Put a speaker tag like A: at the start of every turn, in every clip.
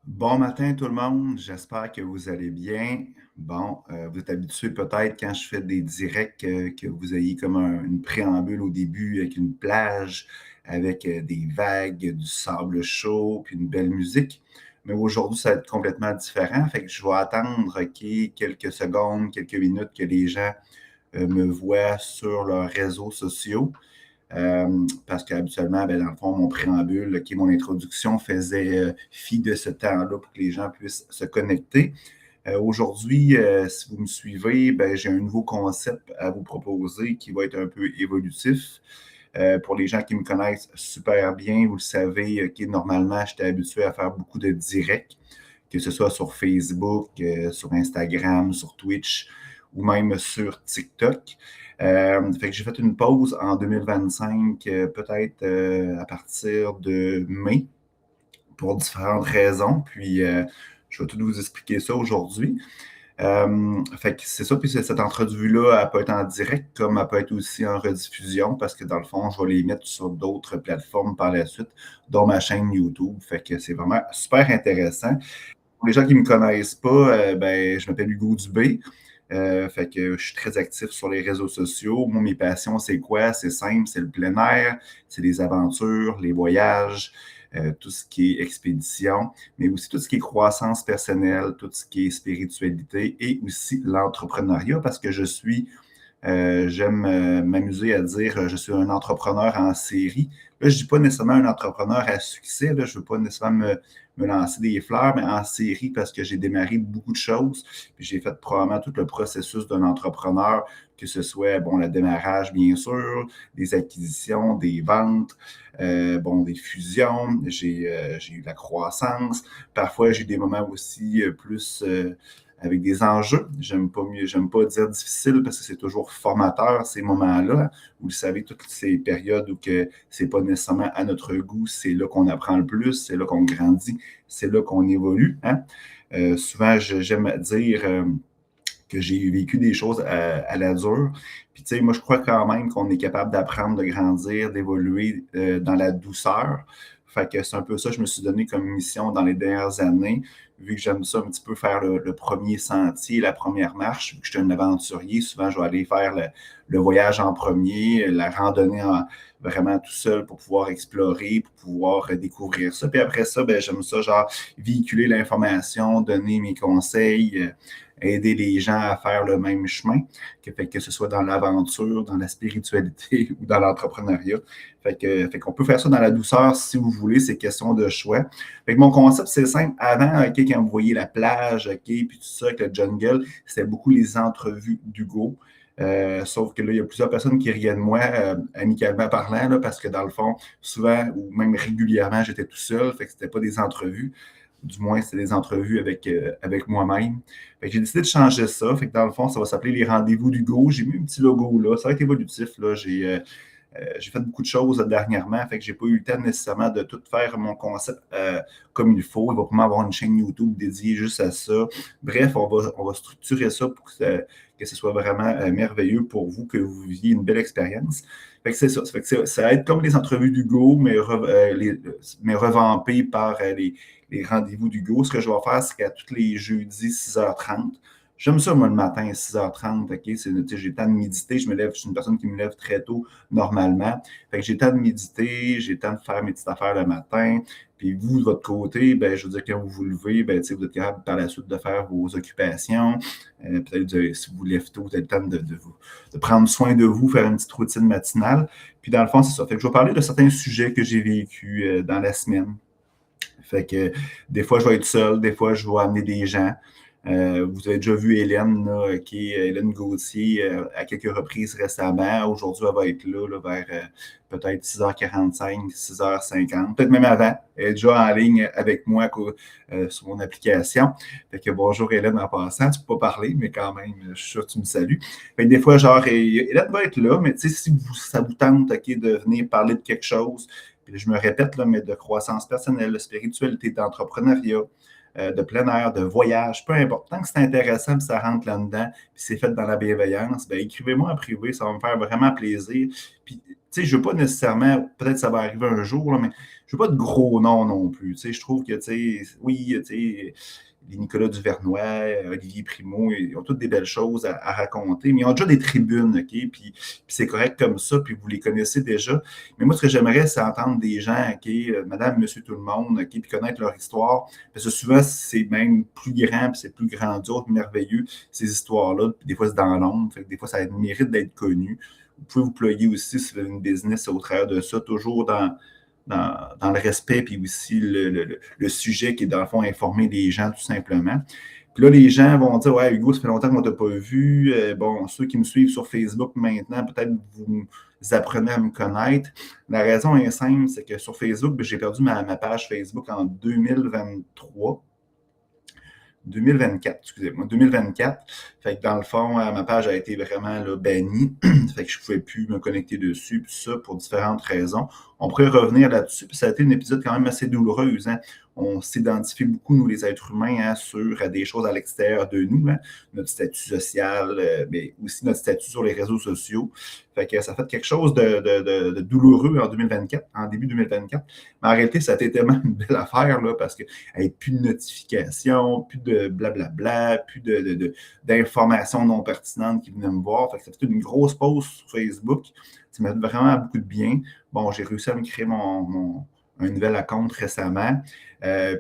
A: Bon matin tout le monde, j'espère que vous allez bien. Bon, vous êtes habitués peut-être quand je fais des directs que vous ayez comme une préambule au début avec une plage, avec des vagues, du sable chaud, puis une belle musique. Mais aujourd'hui, ça va être complètement différent. Fait que je vais attendre quelques secondes, quelques minutes que les gens me voient sur leurs réseaux sociaux. Parce qu'habituellement, dans le fond, mon préambule, mon introduction faisait fi de ce temps-là pour que les gens puissent se connecter. Aujourd'hui, si vous me suivez, j'ai un nouveau concept à vous proposer qui va être un peu évolutif. Pour les gens qui me connaissent super bien, vous le savez, normalement, j'étais habitué à faire beaucoup de directs, que ce soit sur Facebook, sur Instagram, sur Twitch ou même sur TikTok. Fait que j'ai fait une pause en 2025, peut-être à partir de mai, pour différentes raisons. Puis, je vais tout vous expliquer ça aujourd'hui. Fait que c'est ça, puis cette entrevue-là, elle peut être en direct, comme elle peut être aussi en rediffusion, parce que dans le fond, je vais les mettre sur d'autres plateformes par la suite, dont ma chaîne YouTube. Fait que c'est vraiment super intéressant. Pour les gens qui ne me connaissent pas, je m'appelle Hugo Dubé. Fait que je suis très actif sur les réseaux sociaux. Moi, mes passions, c'est quoi? C'est simple, c'est le plein air, c'est les aventures, les voyages, tout ce qui est expédition, mais aussi tout ce qui est croissance personnelle, tout ce qui est spiritualité et aussi l'entrepreneuriat parce que j'aime m'amuser à dire je suis un entrepreneur en série. Là, je ne dis pas nécessairement un entrepreneur à succès, là, je ne veux pas nécessairement me lancer des fleurs, mais en série parce que j'ai démarré beaucoup de choses. Puis j'ai fait probablement tout le processus d'un entrepreneur, que ce soit le démarrage, bien sûr, des acquisitions, des ventes, des fusions, j'ai eu de la croissance. Parfois, j'ai des moments aussi plus avec des enjeux. J'aime pas dire difficile parce que c'est toujours formateur ces moments-là. Vous le savez, toutes ces périodes où que c'est pas nécessairement à notre goût, c'est là qu'on apprend le plus, c'est là qu'on grandit, c'est là qu'on évolue. Hein? Souvent, j'aime dire que j'ai vécu des choses à la dure. Puis, tu sais, moi, je crois quand même qu'on est capable d'apprendre, de grandir, d'évoluer dans la douceur. Fait que c'est un peu ça que je me suis donné comme mission dans les dernières années, vu que j'aime ça un petit peu faire le premier sentier, la première marche, vu que je suis un aventurier, souvent je vais aller faire le voyage en premier, la randonnée vraiment tout seul pour pouvoir explorer, pour pouvoir découvrir ça. Puis après ça, j'aime ça, genre, véhiculer l'information, donner mes conseils, aider les gens à faire le même chemin, que ce soit dans l'aventure, dans la spiritualité ou dans l'entrepreneuriat. Fait qu'on peut faire ça dans la douceur si vous voulez, c'est question de choix. Fait que mon concept, c'est simple. Avant, quand vous voyez la plage, puis tout ça, avec le jungle, c'était beaucoup les entrevues d'Hugo. Sauf que là, il y a plusieurs personnes qui riaient de moi, amicalement parlant, là, parce que dans le fond, souvent ou même régulièrement, j'étais tout seul, fait que c'était pas des entrevues. Du moins, c'était des entrevues avec moi-même. Fait que j'ai décidé de changer ça. Fait que dans le fond, ça va s'appeler les rendez-vous d'Hugo. J'ai mis un petit logo là. Ça va être évolutif. Là. J'ai fait beaucoup de choses dernièrement, fait que j'ai pas eu le temps nécessairement de tout faire mon concept comme il faut. Il va probablement avoir une chaîne YouTube dédiée juste à ça. Bref, on va structurer ça pour que ce soit vraiment merveilleux pour vous, que vous viviez une belle expérience. Fait que c'est ça. Fait que ça va être comme les entrevues d'Hugo, mais revampées par les rendez-vous d'Hugo. Ce que je vais faire, c'est qu'à tous les jeudis, 6h30, j'aime ça, moi, le matin, à 6h30. OK? J'ai le temps de méditer. Je suis une personne qui me lève très tôt, normalement. Fait que j'ai le temps de méditer, j'ai le temps de faire mes petites affaires le matin. Puis vous, de votre côté, je veux dire, quand vous vous levez, vous êtes capable par la suite de faire vos occupations. Peut-être si vous vous levez tôt, vous avez le temps de prendre soin de vous, faire une petite routine matinale. Puis dans le fond, c'est ça. Fait que je vais parler de certains sujets que j'ai vécus dans la semaine. Fait que des fois, je vais être seul, des fois, je vais amener des gens. Vous avez déjà vu Hélène, là, qui est Hélène Gauthier, à quelques reprises récemment. Aujourd'hui, elle va être là vers peut-être 6h45, 6h50, peut-être même avant. Elle est déjà en ligne avec moi sur mon application. Fait que bonjour Hélène en passant. Tu ne peux pas parler, mais quand même, je suis sûr que tu me salues. Fait que des fois, genre, Hélène va être là, mais tu sais, si ça vous tente de venir parler de quelque chose, puis je me répète, là, mais de croissance personnelle, de spiritualité, d'entrepreneuriat, de plein air, de voyage, peu importe. Tant que c'est intéressant, puis ça rentre là-dedans, puis c'est fait dans la bienveillance, écrivez-moi en privé, ça va me faire vraiment plaisir. Puis, tu sais, je ne veux pas nécessairement, peut-être ça va arriver un jour, là, mais je veux pas de gros noms non plus. Tu sais, je trouve que, tu sais, oui, tu sais, les Nicolas Duvernois, Olivier Primo, ils ont toutes des belles choses à raconter, mais ils ont déjà des tribunes, OK? Puis c'est correct comme ça, puis vous les connaissez déjà. Mais moi, ce que j'aimerais, c'est entendre des gens, OK, madame, monsieur, tout le monde, OK, puis connaître leur histoire. Parce que souvent, c'est même plus grand, puis c'est plus grandiose, merveilleux, ces histoires-là. Puis des fois, c'est dans l'ombre, fait que des fois, ça mérite d'être connu. Vous pouvez vous plugger aussi sur une business au travers de ça, toujours dans le respect, puis aussi le sujet qui est dans le fond informer les gens tout simplement. Puis là, les gens vont dire, ouais, Hugo, ça fait longtemps qu'on ne t'a pas vu. Bon, ceux qui me suivent sur Facebook maintenant, peut-être vous apprenez à me connaître. La raison est simple, c'est que sur Facebook, j'ai perdu ma page Facebook en 2023. 2024, excusez-moi, 2024. Fait que dans le fond, ma page a été vraiment là, bannie. Fait que je ne pouvais plus me connecter dessus, puis ça, pour différentes raisons. On pourrait revenir là-dessus, puis ça a été un épisode quand même assez douloureux. Hein? On s'identifie beaucoup, nous, les êtres humains, hein, sur des choses à l'extérieur de nous, hein? Notre statut social, mais aussi notre statut sur les réseaux sociaux. Fait que ça fait quelque chose de douloureux en 2024, en début 2024. Mais en réalité, ça a été tellement une belle affaire, là, parce que plus de notifications, plus de blablabla, plus d'informations non pertinentes qui venaient me voir. Fait que ça fait une grosse pause sur Facebook. Ça m'a fait vraiment beaucoup de bien. Bon, j'ai réussi à me créer un nouvel compte récemment.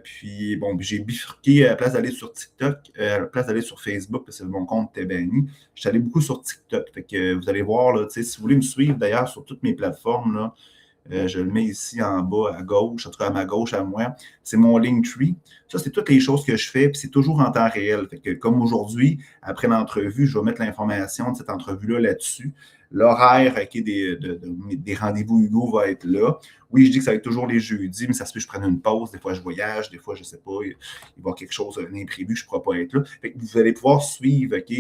A: Puis, bon, j'ai bifurqué à la place d'aller sur TikTok, à la place d'aller sur Facebook, parce que mon compte était banni. Je suis allé beaucoup sur TikTok. Fait que vous allez voir, là, si vous voulez me suivre d'ailleurs sur toutes mes plateformes, là, je le mets ici en bas à gauche, en tout cas à ma gauche à moi. C'est mon Linktree. Ça, c'est toutes les choses que je fais, puis c'est toujours en temps réel. Fait que, comme aujourd'hui, après l'entrevue, je vais mettre l'information de cette entrevue-là là-dessus. L'horaire des rendez-vous Hugo va être là. Oui, je dis que ça va être toujours les jeudis, mais ça se peut que je prenne une pause. Des fois, je voyage. Des fois, je ne sais pas, il va y avoir quelque chose d'imprévu, je ne pourrai pas être là. Fait que vous allez pouvoir suivre, OK,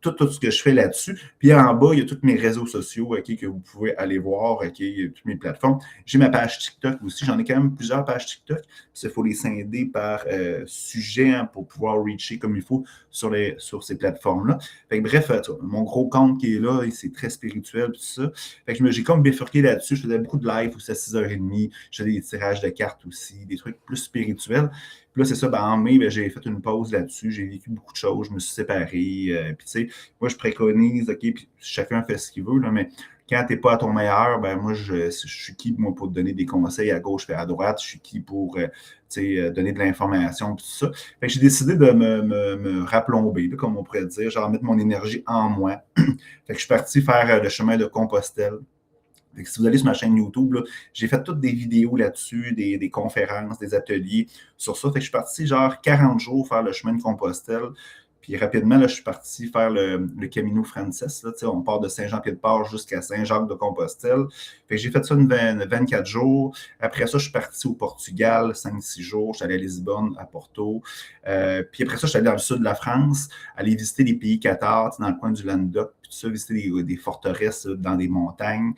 A: tout ce que je fais là-dessus. Puis en bas, il y a tous mes réseaux sociaux que vous pouvez aller voir, toutes mes plateformes. J'ai ma page TikTok aussi. J'en ai quand même plusieurs pages TikTok. Il faut les scinder par sujet hein, pour pouvoir reacher comme il faut sur ces plateformes-là. Fait que, bref, mon gros compte qui est là, c'est très spirituel, tout ça. Fait que j'ai comme bifurqué là-dessus. Je faisais beaucoup de live aussi à 6h30. Je faisais des tirages de cartes aussi, des trucs plus spirituels. Puis là, c'est ça, en mai, j'ai fait une pause là-dessus. J'ai vécu beaucoup de choses. Je me suis séparé. Puis, tu sais, moi, je préconise, OK, puis chacun fait ce qu'il veut, là, mais quand tu n'es pas à ton meilleur, moi, je suis qui, moi, pour te donner des conseils à gauche et à droite? Je suis qui pour donner de l'information, tout ça. Fait que j'ai décidé de me raplomber, là, comme on pourrait dire, genre mettre mon énergie en moi. Fait que je suis parti faire le chemin de Compostelle. Fait que si vous allez sur ma chaîne YouTube, j'ai fait toutes des vidéos là-dessus, des conférences, des ateliers sur ça. Fait que je suis parti genre 40 jours faire le chemin de Compostelle. Puis rapidement, là, je suis parti faire le Camino Frances. Là, on part de Saint-Jean-Pied-de-Port jusqu'à Saint-Jacques-de-Compostelle. Fait que j'ai fait ça 24 jours. Après ça, je suis parti au Portugal 5-6 jours. Je suis allé à Lisbonne, à Porto. Puis après ça, je suis allé dans le sud de la France, aller visiter les pays cathares, dans le coin du Languedoc, puis tout ça, visiter des forteresses dans des montagnes.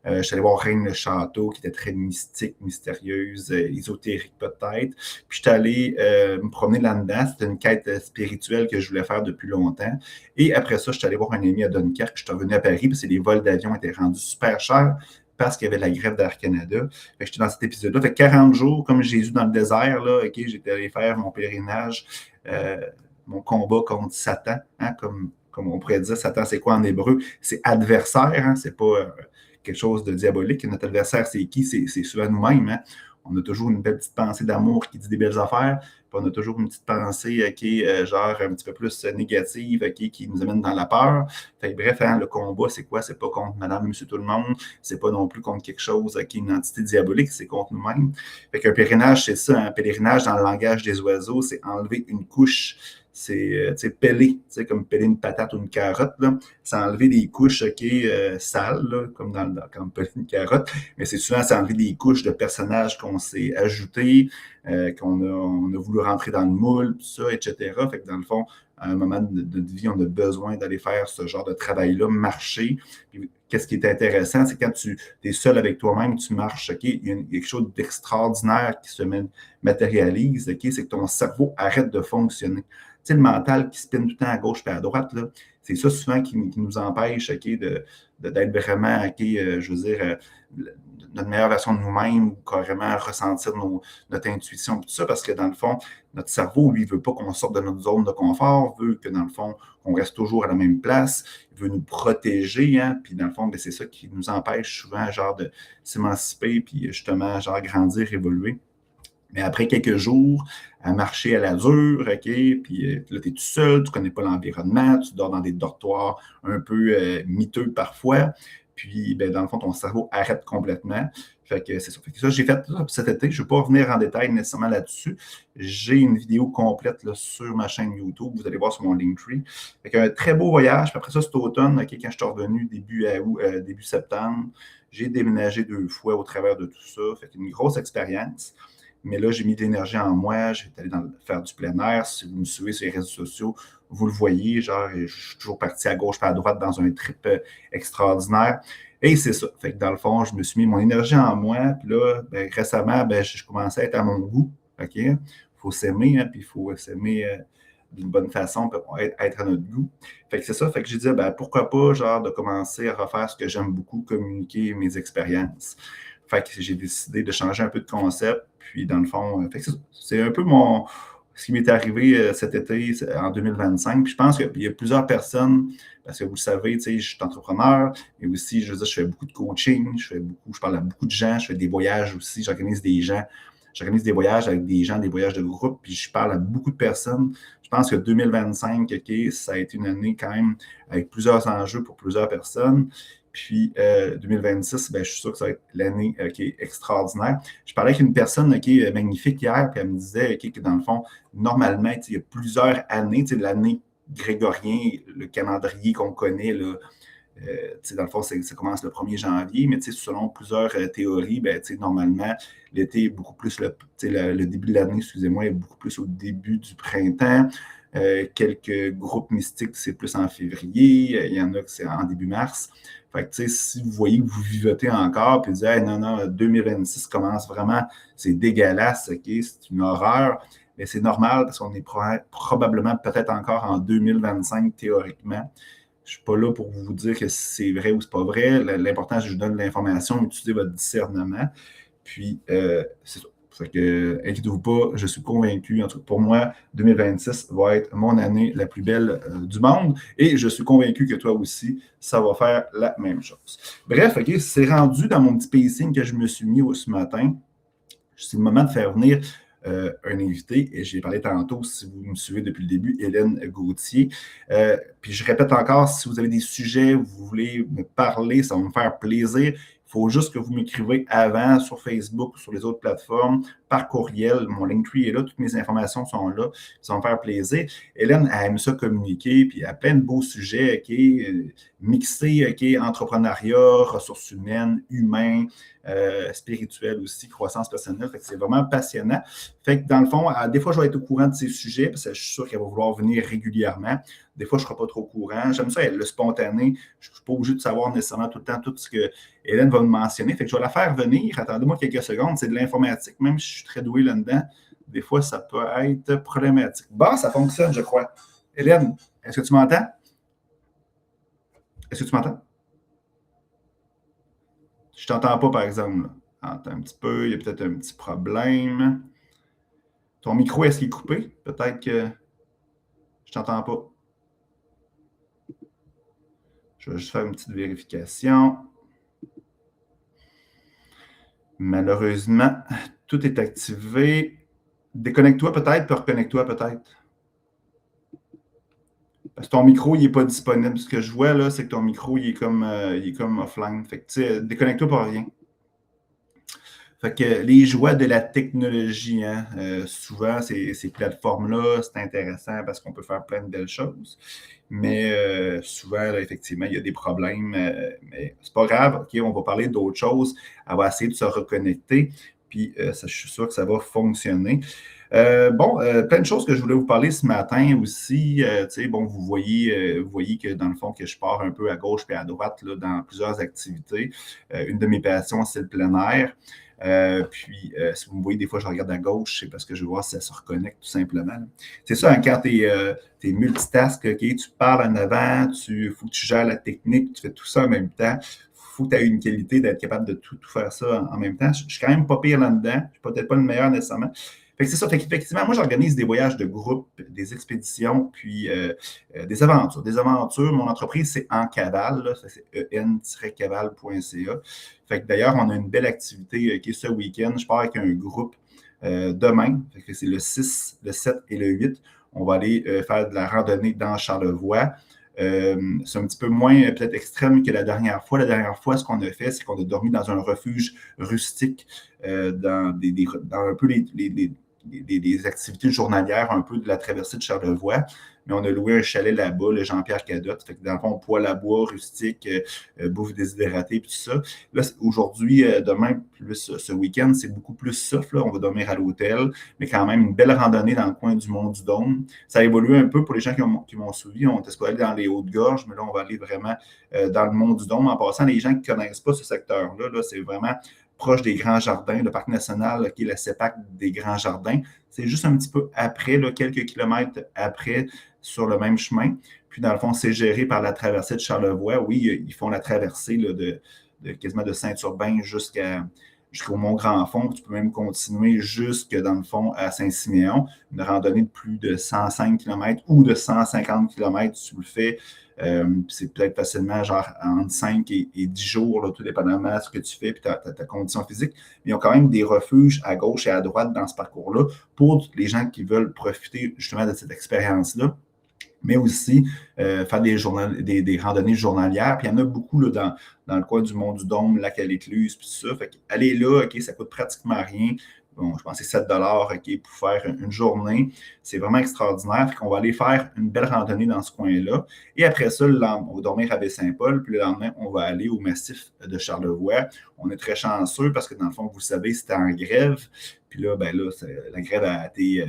A: Je suis allé voir Rennes-le-Château, qui était très mystique, mystérieuse, ésotérique peut-être. Puis je suis allé me promener là-dedans. C'était une quête spirituelle que je voulais faire depuis longtemps. Et après ça, je suis allé voir un ami à Dunkerque. Je suis revenu à Paris parce que les vols d'avion étaient rendus super chers parce qu'il y avait la grève d'Air Canada. Fait que j'étais dans cet épisode-là. Fait que 40 jours, comme Jésus dans le désert, là, OK, j'étais allé faire mon pèlerinage, mon combat contre Satan, hein, comme on pourrait dire. Satan, c'est quoi en hébreu? C'est adversaire, hein, c'est pas quelque chose de diabolique. Notre adversaire, c'est qui? C'est souvent nous-mêmes. Hein? On a toujours une belle petite pensée d'amour qui dit des belles affaires, puis on a toujours une petite pensée qui est genre un petit peu plus négative, qui nous amène dans la peur. Fait que, bref, hein, le combat, c'est quoi? C'est pas contre madame, monsieur, tout le monde. C'est pas non plus contre quelque chose qui est une entité diabolique, c'est contre nous-mêmes. Fait qu'un pèlerinage, c'est ça. Un pèlerinage, dans le langage des oiseaux, c'est enlever une couche. C'est peler, comme peler une patate ou une carotte. C'est enlever des couches sales, là, comme quand on pèle une carotte. Mais c'est souvent, c'est enlever des couches de personnages qu'on s'est ajoutés, on a voulu rentrer dans le moule, tout ça, etc. Fait que dans le fond, à un moment de notre vie, on a besoin d'aller faire ce genre de travail-là, marcher. Puis, qu'est-ce qui est intéressant, c'est quand tu es seul avec toi-même, tu marches, il y a quelque chose d'extraordinaire qui se matérialise, c'est que ton cerveau arrête de fonctionner. Tu sais, le mental qui spinne tout le temps à gauche et à droite, là, c'est ça souvent qui nous empêche d'être vraiment, je veux dire, notre meilleure version de nous-mêmes ou carrément ressentir notre intuition, tout ça, parce que dans le fond, notre cerveau, lui, ne veut pas qu'on sorte de notre zone de confort, veut que dans le fond, on reste toujours à la même place, il veut nous protéger, hein, puis dans le fond, ben, c'est ça qui nous empêche souvent, genre, de s'émanciper, puis justement, genre, grandir, évoluer. Mais après quelques jours à marcher à la dure, OK, puis là, tu es tout seul, tu ne connais pas l'environnement, tu dors dans des dortoirs un peu miteux parfois. Puis, ben, dans le fond, ton cerveau arrête complètement. Fait que c'est ça. Fait que ça, j'ai fait ça cet été. Je ne vais pas revenir en détail nécessairement là-dessus. J'ai une vidéo complète là, sur ma chaîne YouTube. Vous allez voir sur mon Linktree. Fait qu'un très beau voyage. Puis après ça, cet automne, OK, quand je suis revenu début septembre, j'ai déménagé 2 fois au travers de tout ça. Fait qu'une grosse expérience. Mais là, j'ai mis de l'énergie en moi, j'ai allé faire du plein air. Si vous me suivez sur les réseaux sociaux, vous le voyez, genre, je suis toujours parti à gauche, pas à droite dans un trip extraordinaire. Et c'est ça. Fait que dans le fond, je me suis mis mon énergie en moi. Puis là, ben, récemment, ben, je commençais à être à mon goût. OK? Il faut s'aimer, hein, puis il faut s'aimer d'une bonne façon pour être à notre goût. Fait que c'est ça. Fait que j'ai dit, ben, pourquoi pas, genre, de commencer à refaire ce que j'aime beaucoup, communiquer mes expériences. Fait que j'ai décidé de changer un peu de concept. Puis, dans le fond, c'est un peu ce qui m'est arrivé cet été, en 2025. Puis, je pense qu'il y a plusieurs personnes, parce que vous le savez, je suis entrepreneur, mais aussi, je veux dire, je fais beaucoup de coaching, je parle à beaucoup de gens, je fais des voyages aussi, j'organise des voyages avec des gens, des voyages de groupe, puis je parle à beaucoup de personnes. Je pense que 2025, OK, ça a été une année quand même avec plusieurs enjeux pour plusieurs personnes. Puis 2026, ben, je suis sûr que ça va être l'année qui est extraordinaire. Je parlais avec une personne qui est magnifique hier, puis elle me disait que dans le fond, normalement, il y a plusieurs années, l'année grégorien, le calendrier qu'on connaît, là, dans le fond, ça commence le 1er janvier, mais selon plusieurs théories, ben, normalement, l'été est beaucoup plus, le début de l'année, excusez-moi, est beaucoup plus au début du printemps. Quelques groupes mystiques, c'est plus en février. Il y en a que c'est en début mars. Fait que, si vous voyez que vous vivotez encore, puis vous dites, hey, non, 2026 commence vraiment, c'est dégueulasse, OK, c'est une horreur. Mais c'est normal parce qu'on est probablement peut-être encore en 2025 théoriquement. Je ne suis pas là pour vous dire que c'est vrai ou c'est pas vrai. L'important, c'est que je vous donne l'information, utilisez votre discernement. Puis, c'est ça. Fait que, inquiétez-vous pas, je suis convaincu, en tout cas pour moi, 2026 va être mon année la plus belle du monde et je suis convaincu que toi aussi, ça va faire la même chose. Bref, OK, c'est rendu dans mon petit pacing que je me suis mis ce matin. C'est le moment de faire venir un invité, et j'ai parlé tantôt, si vous me suivez depuis le début, Hélène Gauthier. Puis je répète encore, si vous avez des sujets, vous voulez me parler, ça va me faire plaisir. Il faut juste que vous m'écrivez avant sur Facebook, sur les autres plateformes, par courriel. Mon Linktree est là, toutes mes informations sont là. Ça va me faire plaisir. Hélène, elle aime ça communiquer, puis elle a plein de beaux sujets, mixés, entrepreneuriat, ressources humaines, humains, spirituel aussi, croissance personnelle. Fait que c'est vraiment passionnant. Fait que dans le fond, des fois, je vais être au courant de ces sujets, parce que je suis sûr qu'elle va vouloir venir régulièrement. Des fois, je ne serai pas trop au courant. J'aime ça, le spontané. Je ne suis pas obligé de savoir nécessairement tout le temps tout ce que Hélène va me mentionner. Fait que je vais la faire venir. Attendez-moi quelques secondes. C'est de l'informatique. Même si je suis très doué là-dedans, des fois, ça peut être problématique. Bon, ça fonctionne, je crois. Hélène, est-ce que tu m'entends? Est-ce que tu m'entends? Je ne t'entends pas, par exemple. Attends un petit peu, il y a peut-être un petit problème. Ton micro, est-ce qu'il est coupé? Peut-être que je ne t'entends pas. Je vais juste faire une petite vérification. Malheureusement, tout est activé. Déconnecte-toi peut-être, puis reconnecte-toi peut-être. Parce que ton micro, il n'est pas disponible. Ce que je vois, là, c'est que ton micro, il est comme offline. Fait que, tu sais, déconnecte-toi pour rien. Fait que les joies de la technologie, hein, souvent, ces plateformes-là, c'est intéressant parce qu'on peut faire plein de belles choses. Mais souvent, là, effectivement, il y a des problèmes. Mais c'est pas grave, OK, on va parler d'autres choses. Elle va essayer de se reconnecter. Puis, je suis sûr que ça va fonctionner. Plein de choses que je voulais vous parler ce matin aussi. Vous voyez que dans le fond, que je pars un peu à gauche et à droite là, dans plusieurs activités. Une de mes passions, c'est le plein air. Si vous me voyez, des fois, je regarde à gauche, c'est parce que je veux voir si ça se reconnecte tout simplement. C'est ça, hein, quand tu es multitask, OK, tu parles en avant, faut que tu gères la technique, tu fais tout ça en même temps. Il faut que tu aies une qualité d'être capable de tout faire ça en même temps. Je suis quand même pas pire là-dedans. Je suis peut-être pas le meilleur nécessairement. Fait que c'est ça. Fait qu'effectivement, moi, j'organise des voyages de groupe, des expéditions, puis des aventures. Des aventures, mon entreprise, c'est Encaval, là, ça, c'est en-caval.ca. Fait que d'ailleurs, on a une belle activité qui est ce week-end. Je pars avec un groupe demain. Fait que c'est le 6, le 7 et le 8. On va aller faire de la randonnée dans Charlevoix. C'est un petit peu moins peut-être extrême que la dernière fois. La dernière fois, ce qu'on a fait, c'est qu'on a dormi dans un refuge rustique dans un peu les activités journalières un peu de la traversée de Charlevoix. Mais on a loué un chalet là-bas, le Jean-Pierre Cadotte. Fait que dans le fond, poêle à bois, rustique, bouffe déshydratée, puis tout ça. Là, aujourd'hui, demain, plus ce week-end, c'est beaucoup plus soft. Là. On va dormir à l'hôtel, mais quand même une belle randonnée dans le coin du Mont-du-Dôme. Ça a évolué un peu pour les gens qui m'ont suivi. On était supposé aller dans les Hautes-Gorges, mais là, on va aller vraiment dans le Mont-du-Dôme. En passant, les gens qui ne connaissent pas ce secteur-là, là, c'est vraiment proche des Grands Jardins, le parc national là, qui est la CEPAC des Grands Jardins. C'est juste un petit peu après, là, quelques kilomètres après, sur le même chemin. Puis, dans le fond, c'est géré par la traversée de Charlevoix. Oui, ils font la traversée là, quasiment de Saint-Urbain jusqu'au Mont-Grand-Fond. Tu peux même continuer jusque, dans le fond, à Saint-Siméon. Une randonnée de plus de 105 km ou de 150 km, tu le fais. C'est peut-être facilement genre entre 5 et 10 jours, là, tout dépendamment de ce que tu fais et ta condition physique. Mais ils ont quand même des refuges à gauche et à droite dans ce parcours-là pour les gens qui veulent profiter justement de cette expérience-là, mais aussi faire des randonnées journalières. Puis il y en a beaucoup là, dans le coin du Mont-du-Dôme, lac à l'Écluse, puis tout ça. Fait aller là, OK, ça coûte pratiquement rien. Bon, je pense que c'est 7 OK, pour faire une journée. C'est vraiment extraordinaire. Fait qu'on va aller faire une belle randonnée dans ce coin-là. Et après ça, on va dormir à Baie-Saint-Paul. Puis le lendemain, on va aller au massif de Charlevoix. On est très chanceux parce que, dans le fond, vous savez, c'était en grève. Puis là, la grève a été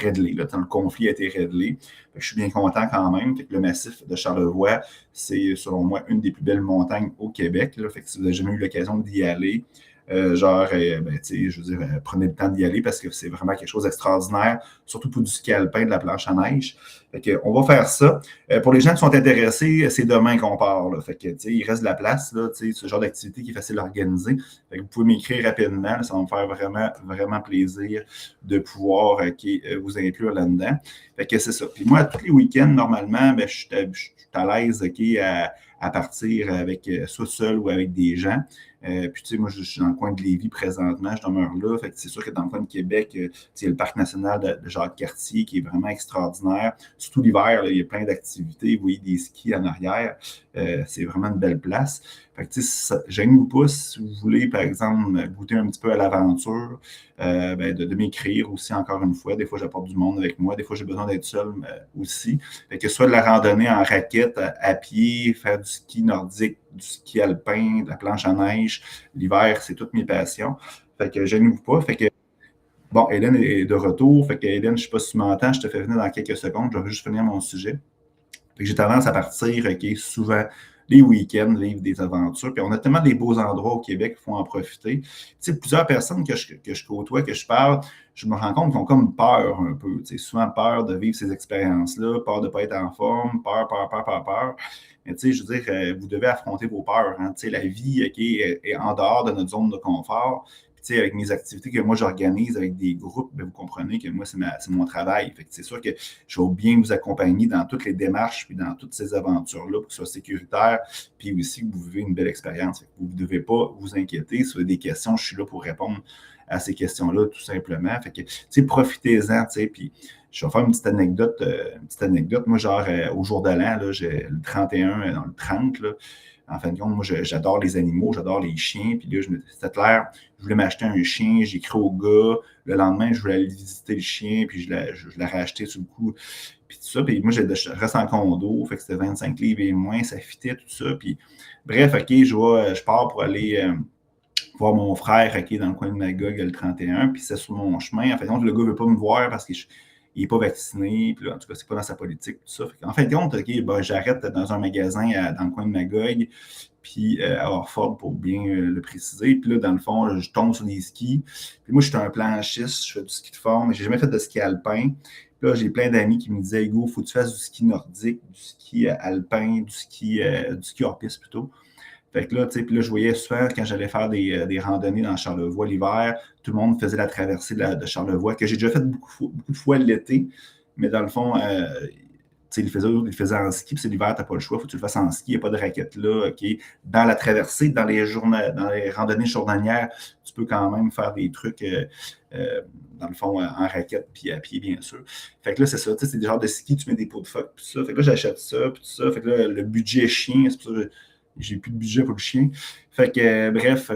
A: réglée. Là, le conflit a été réglé. Je suis bien content quand même. Fait que le massif de Charlevoix, c'est, selon moi, une des plus belles montagnes au Québec. Là. Fait que si vous n'avez jamais eu l'occasion d'y aller, je veux dire, prenez le temps d'y aller parce que c'est vraiment quelque chose d'extraordinaire, surtout pour du ski alpin, de la planche à neige. Fait que, on va faire ça. Pour les gens qui sont intéressés, c'est demain qu'on part. Là. Fait que, il reste de la place, là, ce genre d'activité qui est facile à organiser. Fait que vous pouvez m'écrire rapidement. Là, ça va me faire vraiment, vraiment plaisir de pouvoir vous inclure là-dedans. Fait que c'est ça. Puis moi, tous les week-ends, normalement, je suis à l'aise à partir avec soit seul ou avec des gens. Puis, tu sais, moi, je suis dans le coin de Lévis présentement, je demeure là. Fait que c'est sûr que dans le coin de Québec, il y a le parc national de Jacques-Cartier qui est vraiment extraordinaire. Surtout l'hiver, il y a plein d'activités. Vous voyez des skis en arrière. C'est vraiment une belle place. Fait que, tu sais, gênez-vous pas si vous voulez, par exemple, goûter un petit peu à l'aventure, de m'écrire aussi, encore une fois. Des fois, j'apporte du monde avec moi. Des fois, j'ai besoin d'être seul aussi. Fait que soit de la randonnée en raquette, à pied, faire du ski nordique, du ski alpin, de la planche à neige. L'hiver, c'est toutes mes passions. Fait que gênez-vous pas. Fait que, bon, Hélène est de retour. Fait que, Hélène, je ne sais pas si tu m'entends, je te fais venir dans quelques secondes. Je vais juste finir mon sujet. Fait que j'ai tendance à partir, souvent les week-ends, vivre des aventures. Puis on a tellement des beaux endroits au Québec qu'il faut en profiter. Tu sais, plusieurs personnes que je côtoie, que je parle, je me rends compte qu'ils ont comme peur un peu. Tu sais, souvent peur de vivre ces expériences-là, peur de ne pas être en forme, peur. Mais tu sais, je veux dire, vous devez affronter vos peurs. Hein. Tu sais, la vie est en dehors de notre zone de confort. Puis, avec mes activités que moi j'organise avec des groupes, vous comprenez que moi, c'est mon travail. Fait que c'est sûr que je vais bien vous accompagner dans toutes les démarches puis dans toutes ces aventures-là pour que ce soit sécuritaire, puis aussi que vous vivez une belle expérience. Vous ne devez pas vous inquiéter. Si vous avez des questions, je suis là pour répondre à ces questions-là, tout simplement. Fait que, profitez-en, puis je vais faire une petite anecdote. Moi, genre, au jour de l'an, là, j'ai le 31, dans le 30, là, en fin de compte, moi, j'adore les animaux, j'adore les chiens. Puis là, c'était clair, je voulais m'acheter un chien, j'ai écrit au gars. Le lendemain, je voulais aller visiter le chien, puis je l'ai racheté sur le coup. Puis tout ça. Puis moi, je reste en condo, fait que c'était 25 livres et moins, ça fitait, tout ça. Puis bref, OK, je pars pour aller voir mon frère, OK, dans le coin de Magog, le 31, puis c'est sur mon chemin. En fait, le gars ne veut pas me voir parce qu'il n'est pas vacciné, puis là, en tout cas, c'est pas dans sa politique, tout ça. En fin de compte, OK, j'arrête dans un magasin dans le coin de Magog, puis à Orford, pour bien le préciser. Puis là, dans le fond, je tombe sur des skis. Puis moi, je suis un planchiste, je fais du ski de fond, mais je n'ai jamais fait de ski alpin. Puis là, j'ai plein d'amis qui me disaient, Hugo, il faut que tu fasses du ski nordique, du ski alpin, du ski hors-piste plutôt. Fait que là, tu sais, puis là, je voyais souvent quand j'allais faire des randonnées dans Charlevoix l'hiver, tout le monde faisait la traversée de Charlevoix, que j'ai déjà fait beaucoup de fois l'été, mais dans le fond, tu sais, ils le faisaient en ski, puis c'est l'hiver, tu n'as pas le choix, il faut que tu le fasses en ski, il n'y a pas de raquette là, OK? Dans la traversée, dans les randonnées journalières, tu peux quand même faire des trucs, dans le fond, en raquette, puis à pied, bien sûr. Fait que là, c'est ça, tu sais, c'est des genres de ski, tu mets des pots de phoque, puis ça. Fait que là, j'achète ça, puis tout ça. Fait que là, le budget chien, c'est pour ça que j'ai plus de budget pour le chien. Fait que, bref,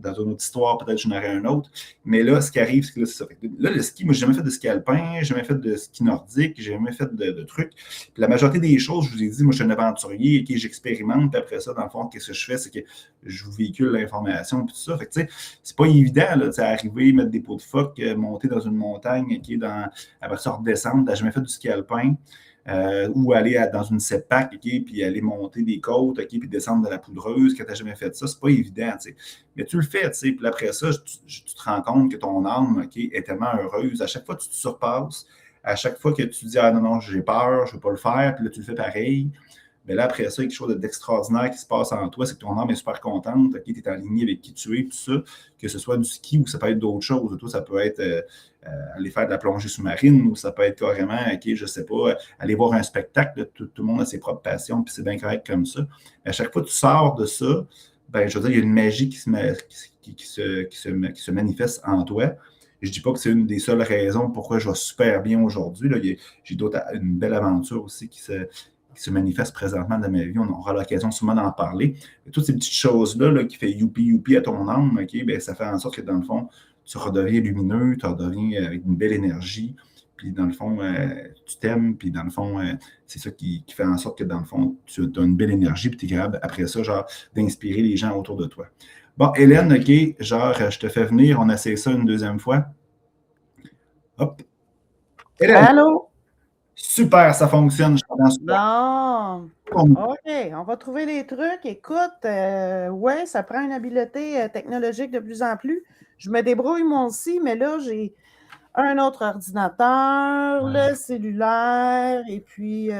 A: dans une autre histoire, peut-être j'en aurai un autre. Mais là, ce qui arrive, c'est que là, c'est ça. Fait que là, le ski, moi, j'ai jamais fait de ski alpin, j'ai jamais fait de ski nordique, j'ai jamais fait de trucs. Puis la majorité des choses, je vous ai dit, moi, je suis un aventurier, OK, j'expérimente, puis après ça, dans le fond, qu'est-ce que je fais, c'est que je vous véhicule l'information, puis tout ça. Fait que, tu sais, c'est pas évident, là, arriver, mettre des pots de phoque, monter dans une montagne, OK, après ça, redescendre, t'as jamais fait du ski alpin. Ou aller dans une setback, OK, puis aller monter des côtes, OK, puis descendre de la poudreuse, que tu n'as jamais fait ça, c'est pas évident, tu sais. Mais tu le fais, tu sais, puis après ça, tu te rends compte que ton âme, OK, est tellement heureuse. À chaque fois que tu te surpasses, à chaque fois que tu dis, ah non, non, j'ai peur, je ne veux pas le faire, puis là, tu le fais pareil. Mais là, après ça, il y a quelque chose d'extraordinaire qui se passe en toi, c'est que ton âme est super contente, OK, tu es en ligne avec qui tu es, tout ça, que ce soit du ski ou ça peut être d'autres choses. Toi, ça peut être aller faire de la plongée sous-marine ou ça peut être carrément, OK, je sais pas, aller voir un spectacle. Tout le monde a ses propres passions, puis c'est bien correct comme ça. Mais à chaque fois que tu sors de ça, ben, je veux dire, il y a une magie qui se manifeste en toi. Je ne dis pas que c'est une des seules raisons pourquoi je vais super bien aujourd'hui. J'ai une belle aventure aussi qui se manifeste présentement dans ma vie. On aura l'occasion souvent d'en parler. Et toutes ces petites choses-là là, qui fait youpi à ton âme, OK, ben, ça fait en sorte que dans le fond, tu redeviens lumineux, tu redeviens avec une belle énergie. Puis dans le fond, tu t'aimes, puis dans le fond, c'est ça qui fait en sorte que dans le fond, tu as une belle énergie, puis tu es capable, après ça, genre, d'inspirer les gens autour de toi. Bon, Hélène, OK, genre, je te fais venir, on essaie ça une deuxième fois. Hop. Hélène!
B: Allô?
A: Super, ça fonctionne. Je
B: bon, OK, on va trouver des trucs. Écoute, ouais, ça prend une habileté technologique de plus en plus. Je me débrouille moi aussi, mais là, j'ai un autre ordinateur, le cellulaire, et puis,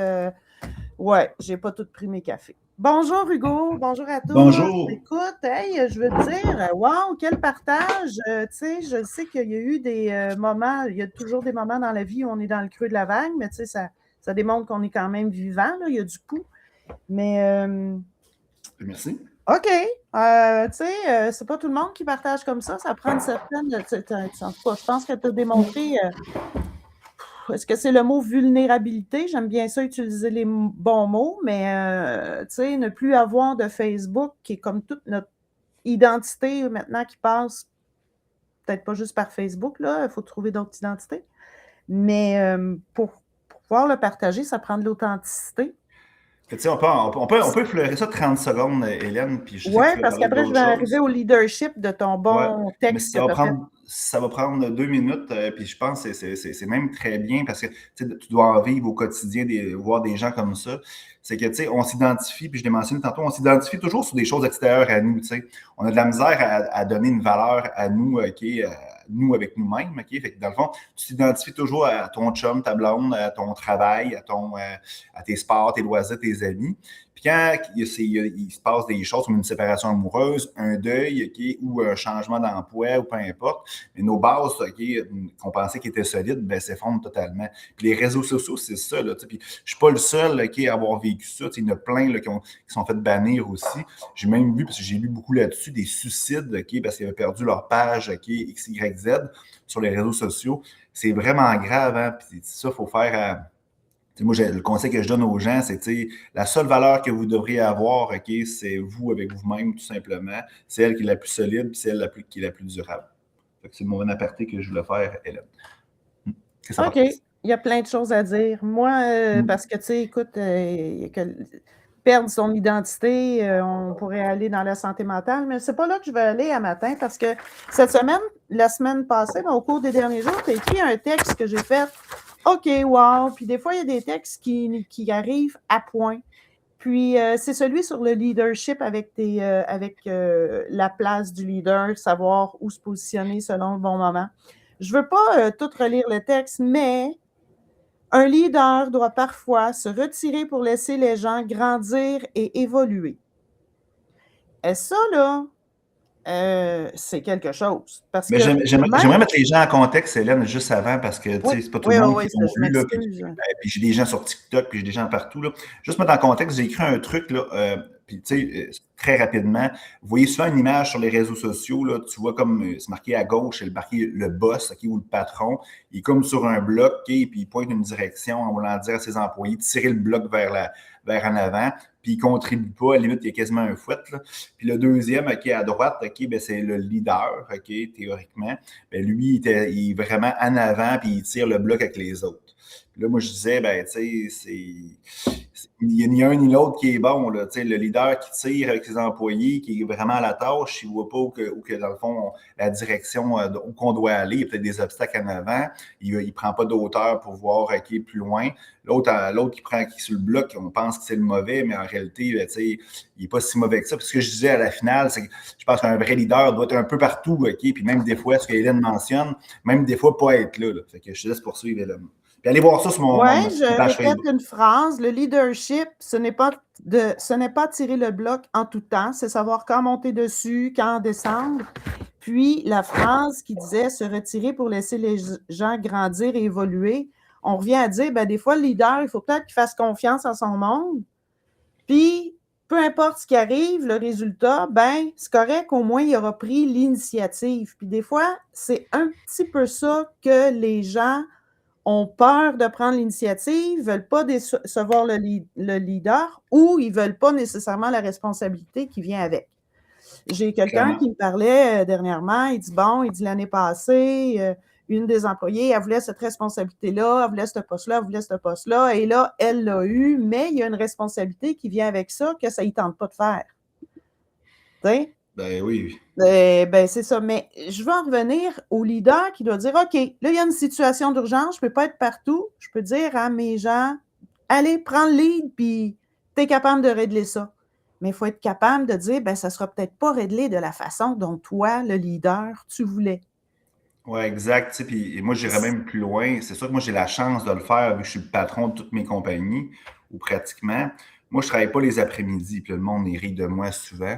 B: ouais, j'ai pas tout pris mes cafés. Bonjour Hugo, bonjour à tous.
A: Bonjour.
B: Écoute, hey, je veux te dire, wow, quel partage. Tu sais, je sais qu'il y a eu des moments, il y a toujours des moments dans la vie où on est dans le creux de la vague, mais tu sais, ça démontre qu'on est quand même vivant, là, il y a du pouls. Mais.
A: Merci.
B: OK. Tu sais, c'est pas tout le monde qui partage comme ça prend une certaine. Je pense que tu as démontré. Est-ce que c'est le mot vulnérabilité? J'aime bien ça, utiliser les bons mots, mais tu sais, ne plus avoir de Facebook, qui est comme toute notre identité maintenant qui passe, peut-être pas juste par Facebook, là, il faut trouver d'autres identités. Mais pour pouvoir le partager, ça prend de l'authenticité.
A: Tu sais, on peut effleurer ça 30 secondes, Hélène, puis je sais que
B: Oui,
A: tu vas
B: parce
A: parler
B: qu'après, je
A: d'autres
B: vais
A: choses.
B: arriver au leadership de ton
A: Ouais,
B: bon
A: mais
B: texte que tu as fait.
A: ça va prendre 2 minutes, puis je pense que c'est même très bien parce que tu dois en vivre au quotidien, voir des gens comme ça. C'est que, tu sais, on s'identifie, puis je l'ai mentionné tantôt, on s'identifie toujours sur des choses extérieures à nous, tu sais. On a de la misère à donner une valeur à nous, OK, nous avec nous-mêmes, OK? Fait que dans le fond, tu t'identifies toujours à ton chum, ta blonde, à ton travail, à tes sports, tes loisirs, tes amis. Puis quand il se passe des choses comme une séparation amoureuse, un deuil, OK, ou un changement d'emploi, ou peu importe, mais nos bases, OK, qu'on pensait qu'ils étaient solides, ben, s'effondrent totalement. Puis les réseaux sociaux, c'est ça. Là, puis je ne suis pas le seul, OK, à avoir vécu ça. Il y en a plein là, qui sont fait bannir aussi. J'ai même vu, parce que j'ai lu beaucoup là-dessus, des suicides, OK, parce qu'ils avaient perdu leur page, OK, XYZ sur les réseaux sociaux. C'est vraiment grave. Hein? Puis ça, il faut faire... Moi, le conseil que je donne aux gens, c'est la seule valeur que vous devriez avoir, OK, c'est vous avec vous-même, tout simplement. C'est elle qui est la plus solide, puis c'est elle qui est la plus durable. C'est mon aparté que je voulais faire, Hélène.
B: OK. Il y a plein de choses à dire. Moi, parce que, tu sais, écoute, perdre son identité, on pourrait aller dans la santé mentale, mais c'est pas là que je vais aller à matin parce que cette semaine, la semaine passée, au cours des derniers jours, tu as écrit un texte que j'ai fait. OK, wow. Puis des fois, il y a des textes qui arrivent à point. Puis c'est celui sur le leadership avec la place du leader, savoir où se positionner selon le bon moment. Je ne veux pas tout relire le texte, mais un leader doit parfois se retirer pour laisser les gens grandir et évoluer. Et ça, là, c'est quelque chose. Parce
A: Mais
B: que
A: j'aimerais mettre les gens en contexte, Hélène, juste avant, parce que
B: oui,
A: c'est pas tout
B: oui,
A: le
B: oui,
A: monde
B: oui,
A: qui l'ont
B: je
A: vu, là,
B: m'excuse.
A: puis j'ai des gens sur TikTok, puis j'ai des gens partout. Là. Juste mettre en contexte, j'ai écrit un truc, là, puis très rapidement. Vous voyez souvent une image sur les réseaux sociaux, là, tu vois comme c'est marqué à gauche, c'est marqué le boss, ou le patron. Il est comme sur un bloc, puis il pointe une direction en voulant dire à ses employés de tirer le bloc vers en avant, puis il ne contribue pas, à la limite, il y a quasiment un fouet. Là. Puis le deuxième, à droite, ben, c'est le leader, théoriquement. Ben, lui, il est vraiment en avant, puis il tire le bloc avec les autres. Puis là, moi, je disais, ben, tu sais, il n'y a ni un ni l'autre qui est bon. Là. Le leader qui tire avec ses employés, qui est vraiment à la tâche, il ne voit pas où que, dans le fond, la direction où qu'on doit aller. Il y a peut-être des obstacles en avant. Il ne prend pas d'auteur pour voir plus loin. L'autre qui est sur le bloc, on pense que c'est le mauvais, mais en réalité, il n'est pas si mauvais que ça. Puis ce que je disais à la finale, c'est que je pense qu'un vrai leader doit être un peu partout, puis même des fois, ce que Hélène mentionne, même des fois, pas être là. Fait que je te laisse poursuivre, Hélène. Puis allez voir ça sur
B: Oui,
A: ma
B: je
A: page
B: répète
A: Facebook.
B: une phrase. Le leadership, ce n'est pas tirer le bloc en tout temps, c'est savoir quand monter dessus, quand en descendre. Puis la phrase qui disait se retirer pour laisser les gens grandir et évoluer, on revient à dire, ben, des fois, le leader, il faut peut-être qu'il fasse confiance à son monde. Puis, peu importe ce qui arrive, le résultat, ben, c'est correct, au moins, il aura pris l'initiative. Puis des fois, c'est un petit peu ça que les gens ont peur de prendre l'initiative, ne veulent pas décevoir le leader ou ils ne veulent pas nécessairement la responsabilité qui vient avec. J'ai quelqu'un qui me parlait dernièrement, il dit, bon, il dit l'année passée, une des employées, elle voulait cette responsabilité-là, elle voulait ce poste-là, elle voulait ce poste-là, et là, elle l'a eu, mais il y a une responsabilité qui vient avec ça que ça ne tente pas de faire. Tu sais?
A: Ben oui.
B: Ben, c'est ça. Mais je veux en revenir au leader qui doit dire, OK, là, il y a une situation d'urgence, je ne peux pas être partout. Je peux dire à mes gens, allez, prends le lead, puis tu es capable de régler ça. Mais il faut être capable de dire, ben, ça ne sera peut-être pas réglé de la façon dont toi, le leader, tu voulais.
A: Oui, exact. Puis moi, j'irais même plus loin. C'est sûr que moi, j'ai la chance de le faire vu que je suis le patron de toutes mes compagnies, ou pratiquement. Moi, je ne travaille pas les après-midi, puis le monde rit de moi souvent.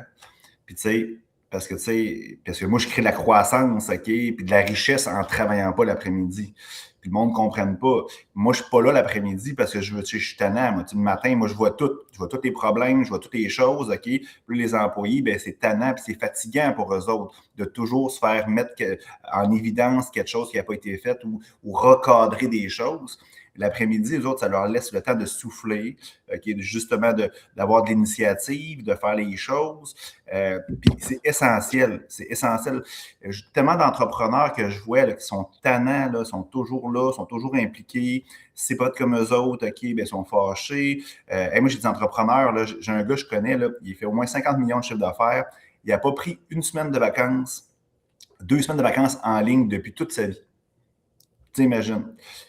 A: Puis tu sais, parce que moi, je crée de la croissance, puis de la richesse en ne travaillant pas l'après-midi. Puis le monde ne comprenne pas. Moi, je ne suis pas là l'après-midi parce que je suis tannant. Moi, le matin, moi, je vois tout. Je vois tous les problèmes, je vois toutes les choses, Puis les employés, ben, c'est tannant, puis c'est fatigant pour eux autres de toujours se faire mettre en évidence quelque chose qui n'a pas été fait ou recadrer des choses. L'après-midi, les autres, ça leur laisse le temps de souffler, justement d'avoir de l'initiative, de faire les choses. Puis c'est essentiel. C'est essentiel. J'ai tellement d'entrepreneurs que je vois là, qui sont tannants, là, sont toujours impliqués. Si c'est pas comme eux autres, ben, ils sont fâchés. Moi, j'ai des entrepreneurs, là, j'ai un gars que je connais, là, il fait au moins 50 millions de chiffre d'affaires. Il n'a pas pris une semaine de vacances, 2 semaines de vacances en ligne depuis toute sa vie. Tu imagines.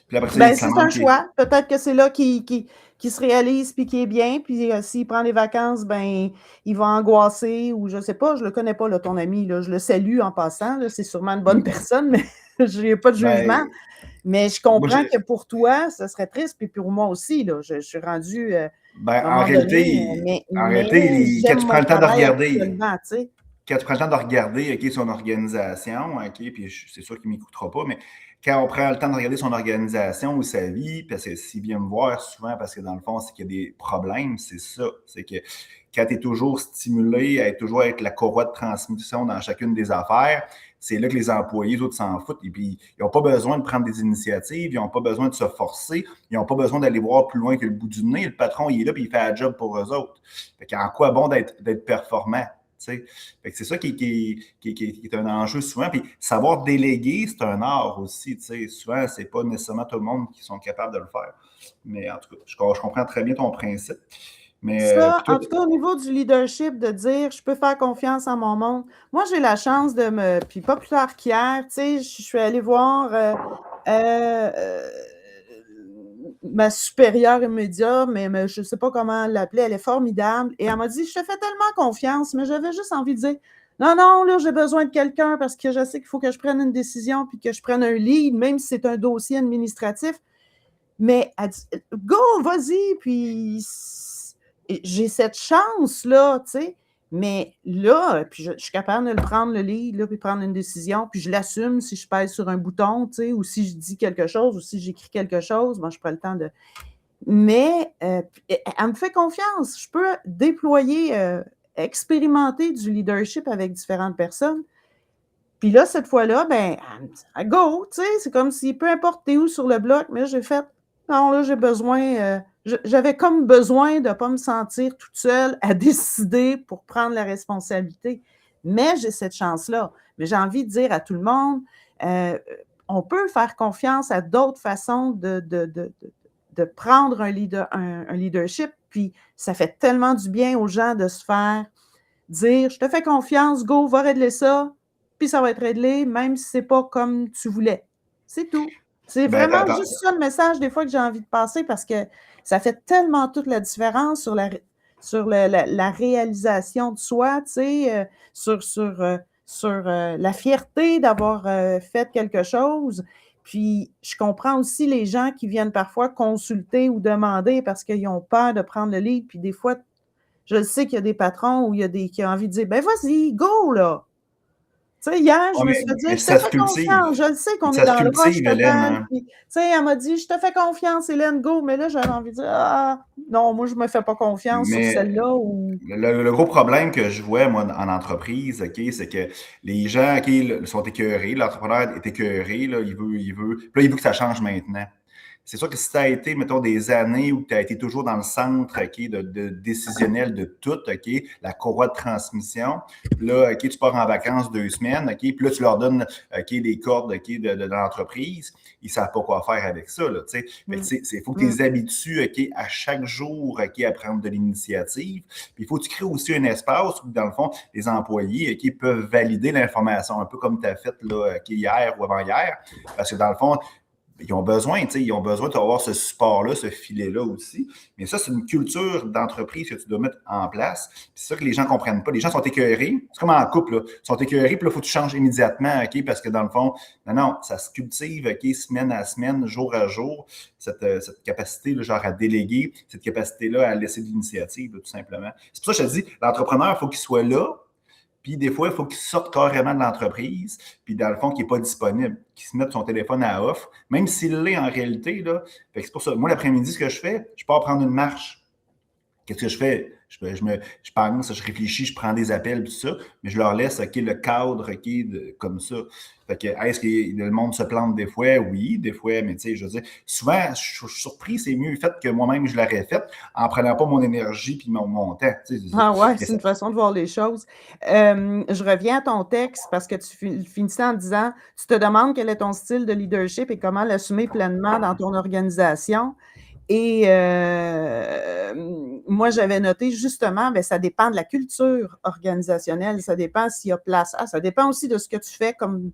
A: Puis après ça,
B: ben, c'est un choix. Peut-être que c'est là qu'il se réalise puis qu'il est bien. Puis s'il prend des vacances, ben, il va angoisser ou je ne sais pas. Je ne le connais pas, là, ton ami. Là, je le salue en passant. Là, c'est sûrement une bonne personne, mais je n'ai pas de jugement. Mais je comprends que pour toi, ce serait triste. Puis pour moi aussi, là, je suis rendu.
A: En réalité, quand tu prends le temps de regarder. Quand tu prends le temps de regarder son organisation, puis c'est sûr qu'il ne m'écoutera pas, mais quand on prend le temps de regarder son organisation ou sa vie, parce que s'il vient me voir souvent, parce que dans le fond, c'est qu'il y a des problèmes, c'est ça. C'est que quand tu es toujours stimulé à toujours être la courroie de transmission dans chacune des affaires, c'est là que les employés, les autres s'en foutent. Et puis, ils n'ont pas besoin de prendre des initiatives, ils n'ont pas besoin de se forcer, ils n'ont pas besoin d'aller voir plus loin que le bout du nez. Le patron, il est là, puis il fait un job pour eux autres. Fait qu'en quoi bon d'être performant? Fait que c'est ça qui est un enjeu souvent. Puis savoir déléguer, c'est un art aussi. Souvent, c'est pas nécessairement tout le monde qui sont capables de le faire. Mais en tout cas, je comprends très bien ton principe. Mais,
B: ça, en tout cas, au niveau du leadership, de dire je peux faire confiance à mon monde. Moi, j'ai la chance de me. Puis pas plus tard qu'hier, je suis allée voir ma supérieure immédiate, mais je ne sais pas comment l'appeler, elle est formidable. Et elle m'a dit, je te fais tellement confiance, mais j'avais juste envie de dire, non, non, là, j'ai besoin de quelqu'un parce que je sais qu'il faut que je prenne une décision puis que je prenne un lead, même si c'est un dossier administratif. Mais elle dit, go, vas-y, puis j'ai cette chance-là, tu sais. Mais là, puis je suis capable de le prendre, le lead, là, puis prendre une décision, puis je l'assume si je pèse sur un bouton, tu sais, ou si je dis quelque chose, ou si j'écris quelque chose, moi, je prends le temps de... Mais elle me fait confiance. Je peux déployer, expérimenter du leadership avec différentes personnes. Puis là, cette fois-là, ben, elle me dit: «Go!» Tu sais, c'est comme si peu importe tu es où sur le bloc, mais là, j'ai fait: «Non, là, j'ai besoin», j'avais comme besoin de pas me sentir toute seule à décider pour prendre la responsabilité. Mais j'ai cette chance-là. Mais j'ai envie de dire à tout le monde, heu, on peut faire confiance à d'autres façons de prendre un leadership, puis ça fait tellement du bien aux gens de se faire dire: «Je te fais confiance, go, va régler ça, puis ça va être réglé, même si c'est pas comme tu voulais». C'est tout. C'est
A: Ben,
B: vraiment juste ça le message des fois que j'ai envie de passer parce que ça fait tellement toute la différence sur la réalisation de soi, tu sais, sur la fierté d'avoir, fait quelque chose. Puis je comprends aussi les gens qui viennent parfois consulter ou demander parce qu'ils ont peur de prendre le lead, puis des fois je sais qu'il y a des patrons où il y a des qui ont envie de dire: «Ben vas-y, go là!» Tu sais, hier, je
A: ouais,
B: me suis fait dire:
A: mais
B: «Je te
A: ça se
B: fais
A: cultive.
B: confiance, je le sais qu'on est
A: Ça se
B: dans le rush
A: cultive, Hélène,
B: total»,
A: hein.
B: puis tu sais, elle m'a dit: «Je te fais confiance Hélène, go», mais là, j'avais envie de dire: «Ah, non, moi je me fais pas confiance sur
A: Mais
B: celle-là» ou
A: le gros problème que je vois, moi, en entreprise, OK, c'est que les gens, OK, là, sont écœurés, l'entrepreneur est écœuré, là, puis là, il veut que ça change maintenant. C'est sûr que si tu as été, mettons, des années où tu as été toujours dans le centre, OK, décisionnel de tout, OK, la courroie de transmission, là, OK, tu pars en vacances 2 semaines, OK, puis là, tu leur donnes, OK, des cordes, OK, de l'entreprise, ils ne savent pas quoi faire avec ça, là, tu sais. Fait que,
B: mmh,
A: il faut que tu
B: mmh,
A: les habitues, OK, à chaque jour, OK, à prendre de l'initiative. Puis il faut que tu crées aussi un espace où, dans le fond, les employés, OK, peuvent valider l'information, un peu comme tu as fait, là, OK, hier ou avant-hier, parce que, dans le fond, ils ont besoin, tu sais, ils ont besoin d'avoir ce support-là, ce filet-là aussi. Mais ça, c'est une culture d'entreprise que tu dois mettre en place. C'est ça que les gens ne comprennent pas. Les gens sont écœurés. C'est comme en couple, là. Ils sont écœurés, puis là, il faut que tu changes immédiatement, OK? Parce que dans le fond, non, ça se cultive, OK, semaine à semaine, jour à jour, cette capacité, là, genre à déléguer, cette capacité-là à laisser de l'initiative, tout simplement. C'est pour ça que je te dis, l'entrepreneur, il faut qu'il soit là, puis des fois, il faut qu'il sorte carrément de l'entreprise, puis dans le fond, qu'il n'est pas disponible, qu'il se mette son téléphone à off, même s'il l'est en réalité. Là. Fait que c'est pour ça. Moi, l'après-midi, ce que je fais, je pars prendre une marche. Qu'est-ce que je fais? Je pense, je réfléchis, je prends des appels, tout ça, mais je leur laisse le cadre comme ça. Fait que, est-ce que le monde se plante des fois? Oui, des fois, mais tu sais, je veux dire, souvent, je suis surpris, c'est mieux fait que moi-même je l'aurais fait en prenant pas mon énergie puis mon temps.
B: ah ouais,
A: Mais
B: c'est
A: ça,
B: une façon de voir les choses. Je reviens à ton texte parce que tu finissais en disant: «Tu te demandes quel est ton style de leadership et comment l'assumer pleinement dans ton organisation». Et moi, j'avais noté justement, ben, ça dépend de la culture organisationnelle, ça dépend s'il y a place. Ah, ça dépend aussi de ce que tu fais comme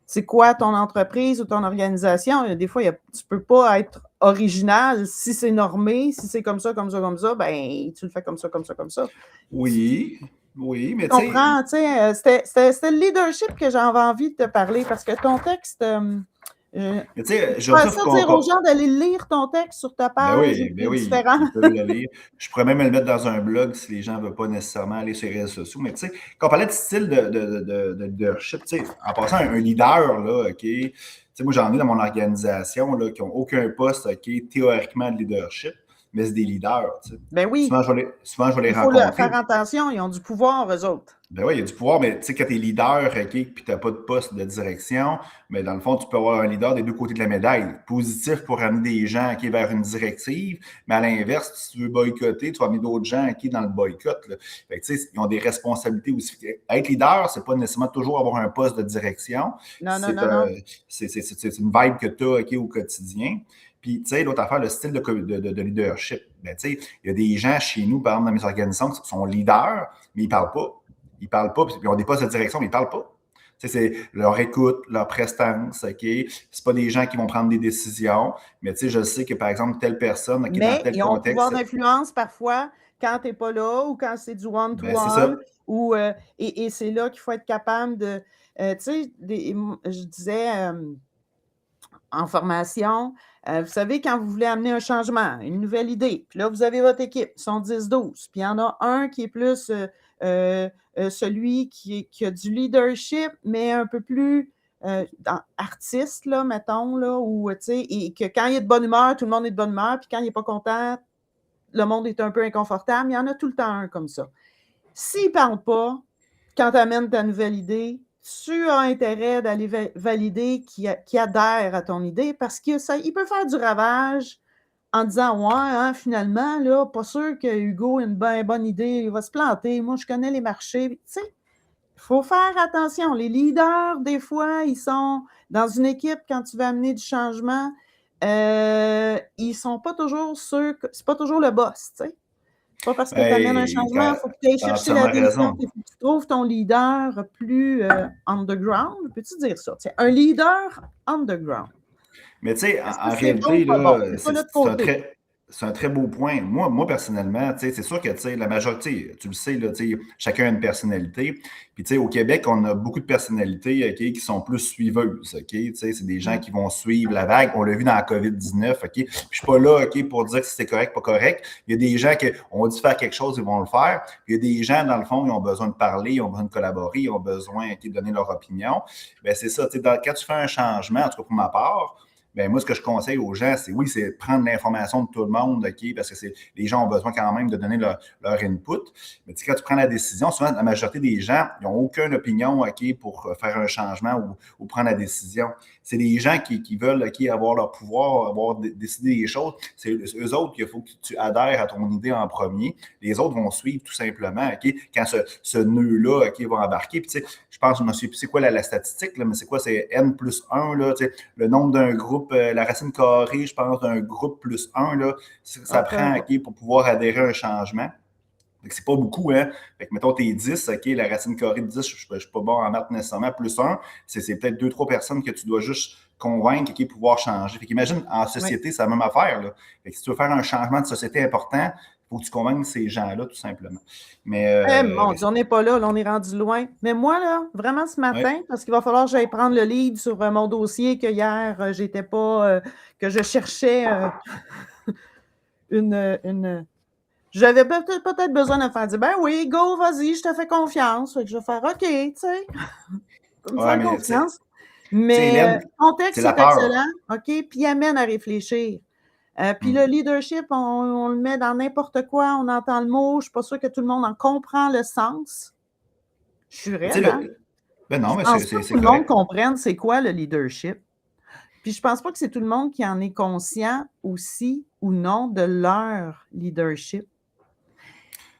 B: c'est quoi ton entreprise ou ton organisation. Des fois, tu peux pas être original. Si c'est normé, si c'est comme ça, comme ça, comme ça, ben, tu le fais comme ça, comme ça, comme ça.
A: oui, oui,
B: Tu
A: mais tu sais,
B: comprends, tu sais, c'était le leadership que j'avais envie de te parler parce que ton texte,
A: je
B: pas
A: vais
B: ça dire aux gens d'aller lire ton texte sur ta page,
A: ben
B: il est
A: oui,
B: différent.
A: ils peuvent le lire. Je pourrais même le mettre dans un blog si les gens ne veulent pas nécessairement aller sur les réseaux sociaux. Mais tu sais, quand on parlait de style de leadership, tu sais, en passant, un leader, là, OK, tu sais, moi, j'en ai dans mon organisation, là, qui n'ont aucun poste, OK, théoriquement de leadership, mais c'est des leaders, tu sais.
B: Ben oui,
A: Souvent, je vais les
B: il faut faire
A: rencontrer.
B: attention, ils ont du pouvoir, eux autres.
A: Ben oui, il y a du pouvoir, mais tu sais, quand tu es leader, OK, puis tu n'as pas de poste de direction, mais dans le fond, tu peux avoir un leader des deux côtés de la médaille. Positif pour amener des gens OK, vers une directive, mais à l'inverse, si tu veux boycotter, tu vas amener d'autres gens OK, dans le boycott. Là. Fait que, tu sais, ils ont des responsabilités aussi. Être leader, c'est pas nécessairement toujours avoir un poste de direction.
B: Non, non,
A: C'est
B: non, non.
A: c'est une vibe que tu as OK, au quotidien. Puis, tu sais, l'autre affaire, le style de leadership. Ben, tu sais, il y a des gens chez nous, par exemple, dans mes organisations, qui sont leaders, mais ils ne parlent pas. Ils parlent pas, puis ils ont des postes de direction, mais ils parlent pas. C'est leur écoute, leur prestance, OK? C'est pas des gens qui vont prendre des décisions, mais je sais que, par exemple, telle personne, OK, dans
B: Mais
A: tel
B: ils ont un pouvoir
A: contexte,
B: d'influence parfois quand tu es pas là ou quand c'est du
A: ben c'est
B: one-to-one
A: ça.
B: ou, et c'est là qu'il faut être capable de, tu sais, je disais, en formation, vous savez, quand vous voulez amener un changement, une nouvelle idée, puis là, vous avez votre équipe, ils sont 10-12, puis il y en a un qui est plus celui qui a du leadership, mais un peu plus artiste, là, mettons, là, où, tu sais, et que quand il est de bonne humeur, tout le monde est de bonne humeur, puis quand il n'est pas content, le monde est un peu inconfortable. Il y en a tout le temps un comme ça. S'il ne parle pas, quand tu amènes ta nouvelle idée, tu as intérêt d'aller valider qui adhère à ton idée parce qu'il peut faire du ravage en disant « Ouais, hein, finalement, là, pas sûr que Hugo a une bonne idée, il va se planter. Moi, je connais les marchés. » Tu sais, il faut faire attention. Les leaders, des fois, ils sont dans une équipe quand tu veux amener du changement. Ils sont pas toujours sûrs que c'est pas toujours le boss, tu sais. Pas parce que tu amènes un changement, il faut que tu ailles
A: tu as
B: chercher la
A: entièrement
B: décision,
A: raison.
B: il faut que tu trouves ton leader plus underground. Peux-tu dire ça? T'sais, un leader underground.
A: Mais tu sais,
B: Est-ce que
A: en
B: c'est bon
A: réalité,
B: ou pas bon?
A: là,
B: C'est pas notre côté.
A: c'est un très beau point. Moi personnellement, tu sais, c'est sûr que tu sais, la majorité, tu le sais, là, tu sais, chacun a une personnalité. Puis tu sais, au Québec, on a beaucoup de personnalités ok, qui sont plus suiveuses. Ok? Tu sais, c'est des gens qui vont suivre la vague. On l'a vu dans la COVID-19. Ok? Puis je suis pas là ok, pour dire si c'est correct, pas correct. Il y a des gens qui ont dit faire quelque chose, ils vont le faire. Puis il y a des gens, dans le fond, ils ont besoin de parler, ils ont besoin de collaborer, ils ont besoin de donner leur opinion. Bien, c'est ça. Tu sais, quand tu fais un changement, en tout cas pour ma part, ben moi, ce que je conseille aux gens, c'est prendre l'information de tout le monde, OK, parce que les gens ont besoin quand même de donner leur input. Mais tu sais, quand tu prends la décision, souvent, la majorité des gens, ils n'ont aucune opinion, OK, pour faire un changement ou prendre la décision. C'est les gens qui veulent, OK, avoir leur pouvoir, décider des choses. C'est eux autres qu'il faut que tu adhères à ton idée en premier. Les autres vont suivre tout simplement, OK, quand ce nœud-là, OK, va embarquer. Puis, tu sais, je pense, je me suis, c'est quoi la statistique, là, mais c'est quoi, c'est N plus 1, là, tu sais, le nombre d'un groupe, la racine carrée, je pense, d'un groupe plus 1, là, ça prend OK, pour pouvoir adhérer à un changement. C'est pas beaucoup, hein? Fait que, mettons, t'es 10, OK, la racine carrée de 10, je ne suis pas bon en maths nécessairement, plus 1, c'est peut-être 2-3 personnes que tu dois juste convaincre, OK, pouvoir changer. Fait qu'imagine, en société, c'est la même affaire, là. Fait que si tu veux faire un changement de société important, il faut que tu convainques ces gens-là, tout simplement. Mais,
B: Mon Dieu, on n'est pas là, on est rendu loin. Mais moi, là, vraiment ce matin,
A: ouais.
B: parce qu'il va falloir que j'aille prendre le lead sur mon dossier que hier, j'étais pas, que je cherchais une. J'avais peut-être besoin de me faire dire, ben oui, go, vas-y, je te fais confiance. Fait que je vais faire OK, tu sais, me
A: Ouais,
B: faire
A: mais tu sais,
B: confiance. Mais
A: Hélène,
B: ton
A: c'est
B: texte
A: la
B: est
A: peur.
B: excellent, OK, puis il amène à réfléchir. Puis le
A: Hmm.
B: leadership, on le met dans n'importe quoi, on entend le mot, je ne suis pas sûre que tout le monde en comprend le sens. Je suis
A: Tu sais,
B: raide, hein?
A: ben non,
B: Je
A: mais
B: pense pas que
A: c'est
B: tout le monde
A: correct.
B: comprenne c'est quoi le leadership. Puis je pense pas que c'est tout le monde qui en est conscient aussi ou non de leur leadership.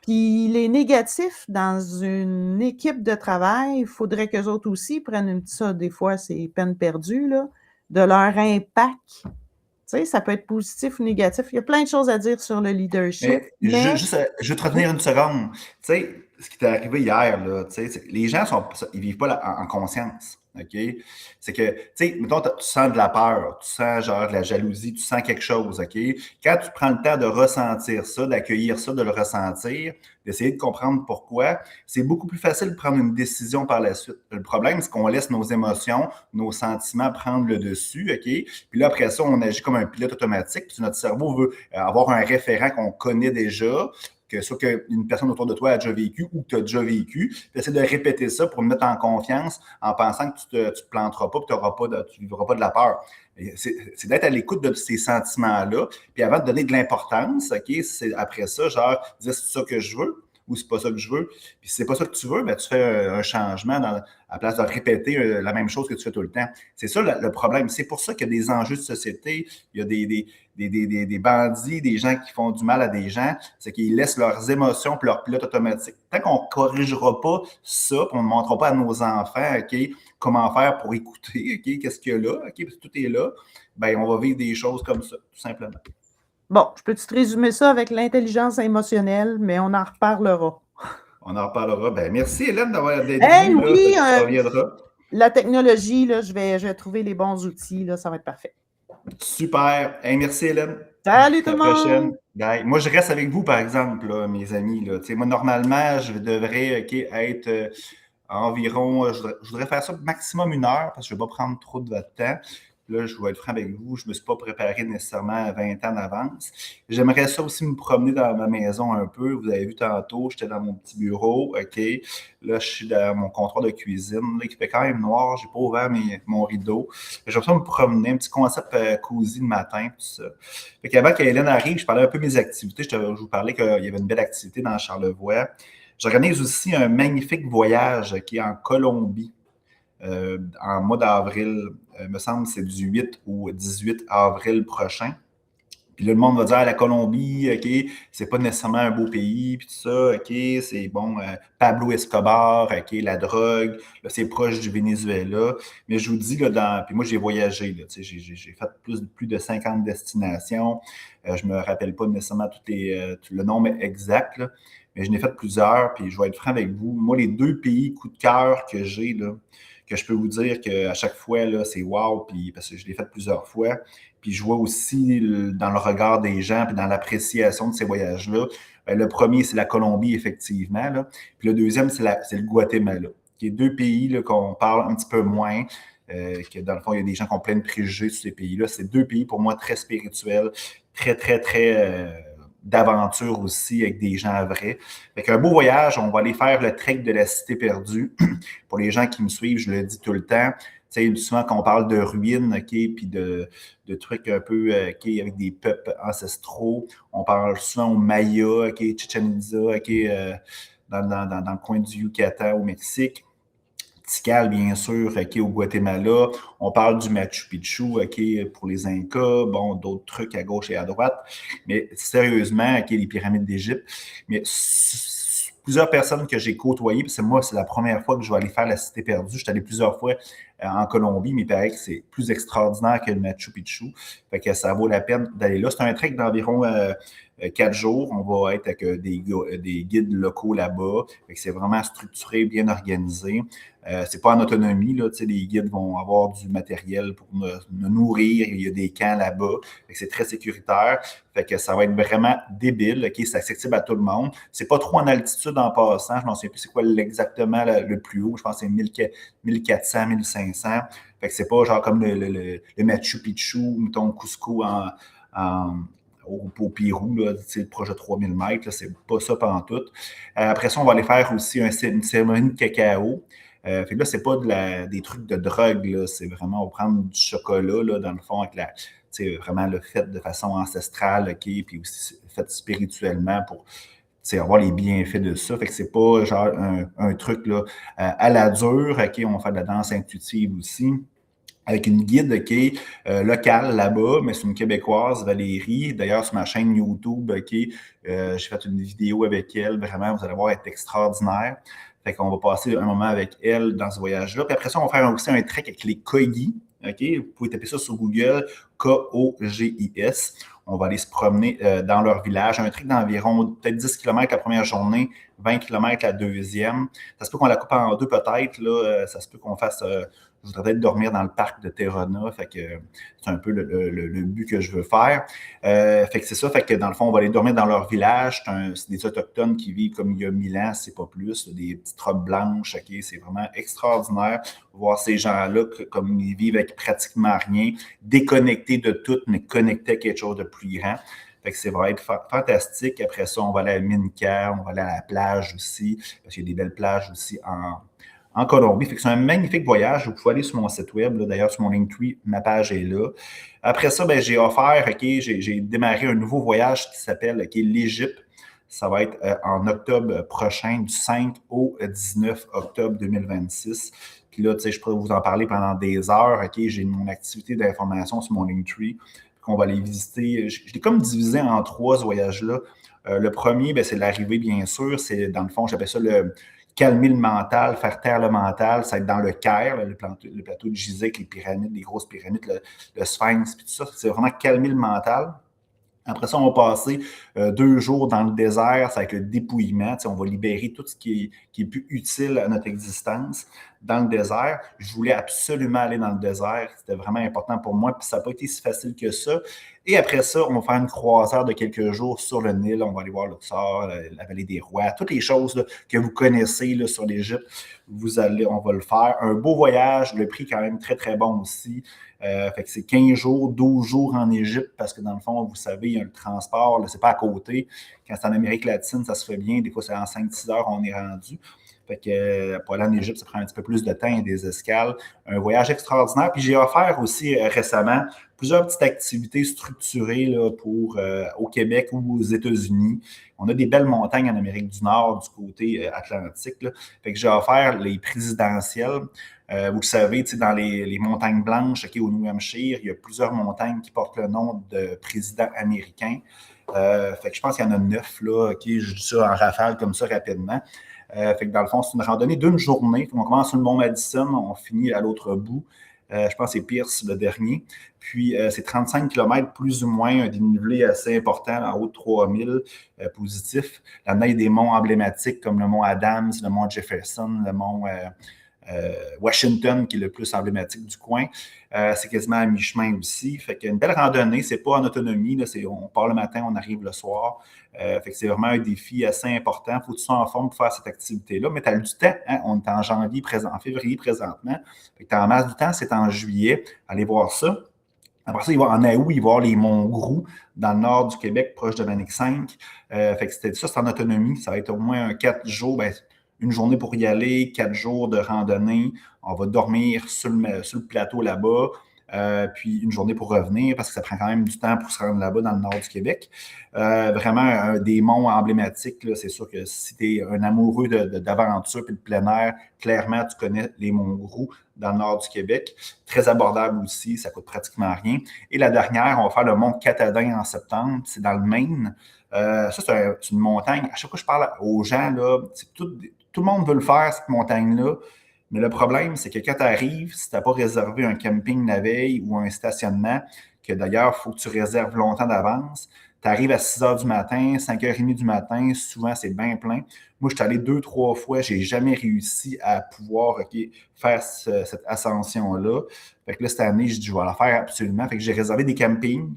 B: Puis les négatifs dans une équipe de travail, il faudrait qu'eux autres aussi prennent ça, des fois, c'est peine perdue, là, de leur impact. Tu sais, ça peut être positif ou négatif. Il y a plein de choses à dire sur le leadership,
A: Mais
B: mais
A: juste, je vais te
B: oui,
A: retenir une seconde. Tu sais, ce qui t'est arrivé hier, là, tu sais, les gens ils vivent pas en conscience. OK? C'est que, tu sais, mettons, tu sens de la peur, tu sens genre de la jalousie, tu sens quelque chose, OK? Quand tu prends le temps de ressentir ça, d'accueillir ça, de le ressentir, d'essayer de comprendre pourquoi, c'est beaucoup plus facile de prendre une décision par la suite. Le problème, c'est qu'on laisse nos émotions, nos sentiments prendre le dessus, OK? Puis là, après ça, on agit comme un pilote automatique, puis notre cerveau veut avoir un référent qu'on connaît déjà, que soit qu'une personne autour de toi a déjà vécu ou que tu as déjà vécu, puis essayer de répéter ça pour me mettre en confiance en pensant que tu ne te planteras pas, que tu ne vivras pas de la peur. C'est d'être à l'écoute de ces sentiments-là, puis avant de donner de l'importance, OK, c'est après ça, genre, dire c'est ça que je veux ou c'est pas ça que je veux. Puis si c'est pas ça que tu veux, ben, tu fais un changement à la place de répéter la même chose que tu fais tout le temps. C'est ça le problème. C'est pour ça qu'il y a des enjeux de société, il y a des bandits, des gens qui font du mal à des gens, c'est qu'ils laissent leurs émotions puis leur pilote automatique. Tant qu'on ne corrigera pas ça, puis on ne montrera pas à nos enfants, OK, comment faire pour écouter, OK, qu'est-ce qu'il y a là, OK, parce que tout est là, ben on va vivre des choses comme ça, tout simplement.
B: bon, je peux te résumer ça avec l'intelligence émotionnelle, mais on en reparlera.
A: On en reparlera. Ben, merci Hélène d'être
B: Hey,
A: venue, là.
B: oui,
A: Tu reviendras.
B: la technologie, là, je vais trouver les bons outils, là, ça va être parfait.
A: Super. Hey, merci Hélène.
B: Salut tout
A: À
B: le
A: la
B: monde!
A: prochaine. Bye. Moi, je reste avec vous, par exemple, là, mes amis. Là. Moi, normalement, je devrais OK, être environ, je voudrais faire ça maximum 1 heure parce que je ne vais pas prendre trop de votre temps. Là, je vais être franc avec vous, je ne me suis pas préparé nécessairement à 20 ans d'avance. J'aimerais ça aussi me promener dans ma maison un peu. Vous avez vu tantôt, j'étais dans mon petit bureau, OK? Là, je suis dans mon comptoir de cuisine, là, qui fait quand même noir. Je n'ai pas ouvert mon rideau. J'ai besoin de me promener, un petit concept cosy le matin, tout ça. Fait qu'avant qu'Hélène arrive, je parlais un peu de mes activités. Je vous parlais qu'il y avait une belle activité dans Charlevoix. J'organise aussi un magnifique voyage qui est en Colombie en mois d'avril. Me semble que c'est du 8 au 18 avril prochain. Puis là, le monde va dire, la Colombie, OK, c'est pas nécessairement un beau pays, puis tout ça, OK, c'est bon, Pablo Escobar, OK, la drogue, là, c'est proche du Venezuela. Mais je vous dis, là, puis moi, j'ai voyagé, là, j'ai fait plus de 50 destinations. Je me rappelle pas nécessairement tout le nombre exact, là, mais je n'ai fait plusieurs, puis je vais être franc avec vous. Moi, les 2 pays coup de cœur que j'ai, là, que je peux vous dire qu'à chaque fois, là, c'est wow, puis parce que je l'ai fait plusieurs fois. Puis je vois aussi dans le regard des gens, puis dans l'appréciation de ces voyages-là. Le premier, c'est la Colombie, effectivement. Là. Puis le deuxième, c'est le Guatemala. Qui est 2 pays là, qu'on parle un petit peu moins. Que dans le fond, il y a des gens qui ont plein de préjugés sur ces pays-là. C'est 2 pays pour moi très spirituels, très, très, très d'aventure aussi avec des gens vrais. Fait qu'un beau voyage, on va aller faire le trek de la Cité perdue. Pour les gens qui me suivent, je le dis tout le temps. Tu sais, souvent quand on parle de ruines, OK, puis de trucs un peu OK, avec des peuples ancestraux, on parle souvent aux Mayas, OK, Chichen Itza, OK, dans le coin du Yucatan au Mexique. Tikal, bien sûr, OK, au Guatemala. On parle du Machu Picchu, OK, pour les Incas. Bon, d'autres trucs à gauche et à droite. Mais sérieusement, OK, les pyramides d'Égypte. Mais plusieurs personnes que j'ai côtoyées, parce que moi, c'est la première fois que je vais aller faire la Cité perdue. Je suis allé plusieurs fois en Colombie, mais il paraît que c'est plus extraordinaire que le Machu Picchu. Fait que ça vaut la peine d'aller là. C'est un trek d'environ 4 jours. On va être avec des guides locaux là-bas. Fait que c'est vraiment structuré, bien organisé. C'est pas en autonomie, là, les guides vont avoir du matériel pour nous nourrir, il y a des camps là-bas, c'est très sécuritaire, fait que ça va être vraiment débile, OK, c'est accessible à tout le monde. C'est pas trop en altitude en passant, je m'en souviens plus c'est quoi exactement le plus haut, je pense que c'est 1400, 1500, fait que c'est pas genre comme le Machu Picchu, mettons Cusco au Pérou, là, proche de 3000 mètres, là, c'est pas ça pantoute. Après ça, on va aller faire aussi une cérémonie de cacao. Fait que là, c'est pas des trucs de drogue, là. C'est vraiment, on va prendre du chocolat, là, dans le fond, avec vraiment le fait de façon ancestrale, OK, puis aussi fait spirituellement pour avoir les bienfaits de ça. Fait que c'est pas genre un truc là, à la dure, OK, on va faire de la danse intuitive aussi avec une guide locale là-bas, mais c'est une Québécoise, Valérie. D'ailleurs, sur ma chaîne YouTube, j'ai fait une vidéo avec elle. Vraiment, vous allez voir, elle est extraordinaire. Fait qu'on va passer un moment avec elle dans ce voyage-là. Puis après ça, on va faire aussi un trek avec les Kogi. OK? Vous pouvez taper ça sur Google, Kogis. On va aller se promener dans leur village. Un trek d'environ peut-être 10 km la première journée, 20 km la deuxième. Ça se peut qu'on la coupe en deux peut-être. Là. Ça se peut qu'on fasse... je voudrais peut-être dormir dans le parc de Terrona. Fait que c'est un peu le but que je veux faire. Fait que c'est ça. Fait que dans le fond, on va aller dormir dans leur village. C'est des Autochtones qui vivent comme il y a 1000 ans, c'est pas plus. Des petites robes blanches. Okay? C'est vraiment extraordinaire de voir ces gens-là comme ils vivent avec pratiquement rien, déconnectés de tout, mais connectés à quelque chose de plus grand. Fait que c'est vrai être fantastique. Après ça, on va aller à Minca, on va aller à la plage aussi, parce qu'il y a des belles plages aussi en Colombie. Fait que c'est un magnifique voyage. Vous pouvez aller sur mon site web. D'ailleurs, sur mon Linktree, ma page est là. Après ça, j'ai offert, j'ai démarré un nouveau voyage qui s'appelle l'Égypte. Ça va être en octobre prochain, du 5 au 19 octobre 2026. Puis là, je pourrais vous en parler pendant des heures. J'ai mon activité d'information sur mon Linktree qu'on va aller visiter. Je l'ai comme divisé en 3 ce voyage-là. Le premier, c'est l'arrivée, bien sûr. C'est, dans le fond, j'appelle ça le calmer le mental, faire taire le mental, ça va être dans le Caire, le plateau de Gizeh, avec les pyramides, les grosses pyramides, le Sphinx, puis tout ça. C'est vraiment calmer le mental. Après ça, on va passer 2 jours dans le désert, ça va être le dépouillement. On va libérer tout ce qui est plus utile à notre existence dans le désert. Je voulais absolument aller dans le désert. C'était vraiment important pour moi, puis ça n'a pas été si facile que ça. Et après ça, on va faire une croisière de quelques jours sur le Nil. On va aller voir Luxor, la vallée des rois, toutes les choses là, que vous connaissez là, sur l'Égypte. On va le faire. Un beau voyage, le prix quand même très, très bon aussi. Fait que c'est 15 jours, 12 jours en Égypte, parce que dans le fond, vous savez, il y a le transport, là, c'est pas à côté. Quand c'est en Amérique latine, ça se fait bien. Des fois, c'est en 5-6 heures, on est rendu. Fait que pour aller en Égypte, ça prend un petit peu plus de temps et des escales. Un voyage extraordinaire. Puis j'ai offert aussi récemment plusieurs petites activités structurées là, pour au Québec ou aux États-Unis. On a des belles montagnes en Amérique du Nord, du côté atlantique. Là. Fait que j'ai offert les présidentielles. Vous le savez, dans les montagnes blanches, au New Hampshire, il y a plusieurs montagnes qui portent le nom de présidents américains. Fait que je pense qu'il y en a 9, là, je dis ça en rafale comme ça rapidement. Fait que dans le fond, c'est une randonnée d'une journée. On commence sur le mont Madison, on finit à l'autre bout. Je pense que c'est Pierce le dernier. Puis, c'est 35 km plus ou moins, un dénivelé assez important, en haut de 3000 positifs. Là-dedans, il y a des monts emblématiques comme le mont Adams, le mont Jefferson, le mont Washington, qui est le plus emblématique du coin. C'est quasiment à mi-chemin aussi. Fait qu'il y a une belle randonnée. C'est pas en autonomie. Là, on part le matin, on arrive le soir. Fait que c'est vraiment un défi assez important. Il faut que tu sois en forme pour faire cette activité-là. Mais tu as du temps. Hein? On est en en février présentement. Fait que tu as en masse du temps. C'est en juillet. Allez voir ça. Après ça, en août, il va y avoir les monts Groux dans le nord du Québec, proche de l'Annexe 5. Fait que c'est en autonomie. Ça va être au moins 4 jours. Une journée pour y aller, 4 jours de randonnée. On va dormir sur le plateau là-bas, puis une journée pour revenir, parce que ça prend quand même du temps pour se rendre là-bas dans le nord du Québec. Vraiment, des monts emblématiques, là, c'est sûr que si tu es un amoureux d'aventure et de plein air, clairement, tu connais les monts Groux dans le nord du Québec. Très abordable aussi, ça coûte pratiquement rien. Et la dernière, on va faire le mont Catadin en septembre, c'est dans le Maine. Ça, c'est une montagne. À chaque fois que je parle aux gens, là, tout le monde veut le faire, cette montagne-là. Mais le problème, c'est que quand tu arrives, si tu n'as pas réservé un camping la veille ou un stationnement, que d'ailleurs, il faut que tu réserves longtemps d'avance, tu arrives à 6 heures du matin, 5h30 du matin, souvent c'est bien plein. Moi, je suis allé 2-3 fois, je n'ai jamais réussi à pouvoir faire cette ascension-là. Fait que là, cette année, je dis, je vais la faire absolument. Fait que j'ai réservé des campings.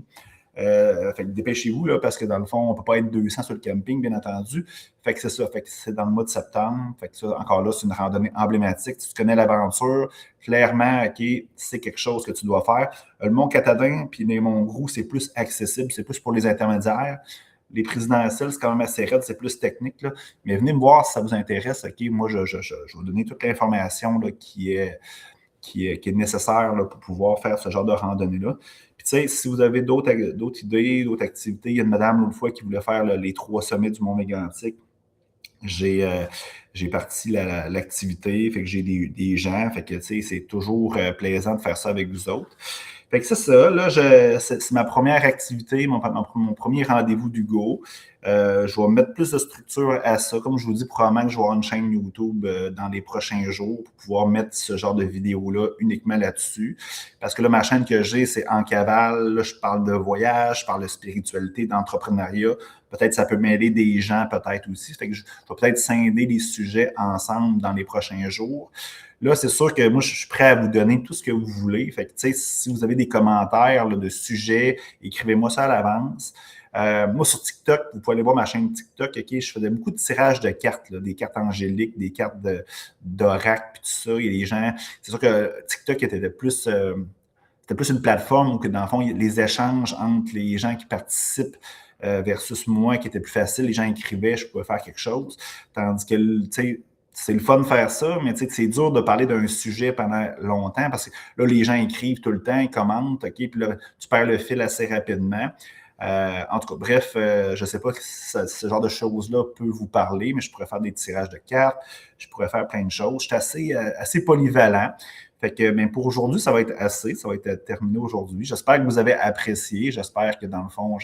A: Fait que dépêchez-vous, là, parce que dans le fond, on ne peut pas être 200 sur le camping, bien entendu. Fait que c'est ça. Fait que c'est dans le mois de septembre. Fait que ça, encore là, c'est une randonnée emblématique. Tu connais l'aventure. Clairement, c'est quelque chose que tu dois faire. Le mont Catadin puis les monts Groux, c'est plus accessible. C'est plus pour les intermédiaires. Les présidentielles, c'est quand même assez raide, c'est plus technique. Là. Mais venez me voir si ça vous intéresse. Moi, je vais vous donner toute l'information là, qui est nécessaire là, pour pouvoir faire ce genre de randonnée-là. Puis, tu sais, si vous avez d'autres idées, d'autres activités, il y a une madame l'autre fois qui voulait faire les 3 sommets du Mont Mégantic. J'ai parti l'activité, fait que j'ai des gens, fait que, tu sais, c'est toujours plaisant de faire ça avec vous autres. Fait que c'est ça, là, c'est ma première activité, mon premier rendez-vous du Go. Je vais mettre plus de structure à ça. Comme je vous dis, probablement que je vais avoir une chaîne YouTube dans les prochains jours pour pouvoir mettre ce genre de vidéos-là uniquement là-dessus. Parce que là, ma chaîne que j'ai, c'est En Cavale. Là, je parle de voyage, je parle de spiritualité, d'entrepreneuriat. Peut-être ça peut mêler des gens, peut-être aussi. Fait que je vais peut-être scinder les sujets ensemble dans les prochains jours. Là, c'est sûr que moi, je suis prêt à vous donner tout ce que vous voulez. Fait que, tu sais, si vous avez des commentaires là, de sujets, écrivez-moi ça à l'avance. Moi, sur TikTok, vous pouvez aller voir ma chaîne TikTok. Je faisais beaucoup de tirages de cartes, là, des cartes angéliques, des cartes d'oracle, puis tout ça. Il y a des gens. C'est sûr que TikTok était plus une plateforme où, dans le fond, les échanges entre les gens qui participent versus moi qui était plus facile. Les gens écrivaient, je pouvais faire quelque chose. Tandis que, tu sais, c'est le fun de faire ça, mais c'est dur de parler d'un sujet pendant longtemps parce que là, les gens écrivent tout le temps, ils commentent, puis là, tu perds le fil assez rapidement. En tout cas, bref, je ne sais pas si ce genre de choses-là peut vous parler, mais je pourrais faire des tirages de cartes, je pourrais faire plein de choses. Je suis assez polyvalent. Fait que, mais pour aujourd'hui, ça va être assez. Ça va être terminé aujourd'hui. J'espère que vous avez apprécié. J'espère que, dans le fond,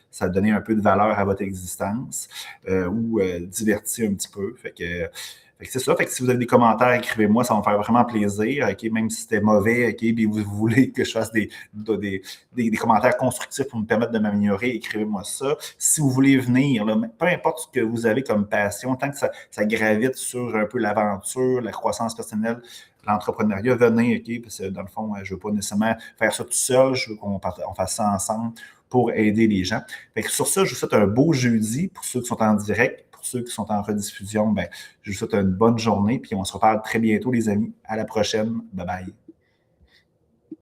A: ça a donné un peu de valeur à votre existence ou diverti un petit peu. Fait que c'est ça. Fait que si vous avez des commentaires, écrivez-moi. Ça va me faire vraiment plaisir. Même si c'était mauvais, puis vous voulez que je fasse des commentaires constructifs pour me permettre de m'améliorer, écrivez-moi ça. Si vous voulez venir, là, peu importe ce que vous avez comme passion, tant que ça gravite sur un peu l'aventure, la croissance personnelle, l'entrepreneuriat, venez, parce que dans le fond, je ne veux pas nécessairement faire ça tout seul, je veux qu'on fasse ça ensemble pour aider les gens. Fait que sur ça, je vous souhaite un beau jeudi pour ceux qui sont en direct. Pour ceux qui sont en rediffusion, je vous souhaite une bonne journée, puis on se reparle très bientôt, les amis. À la prochaine. Bye bye.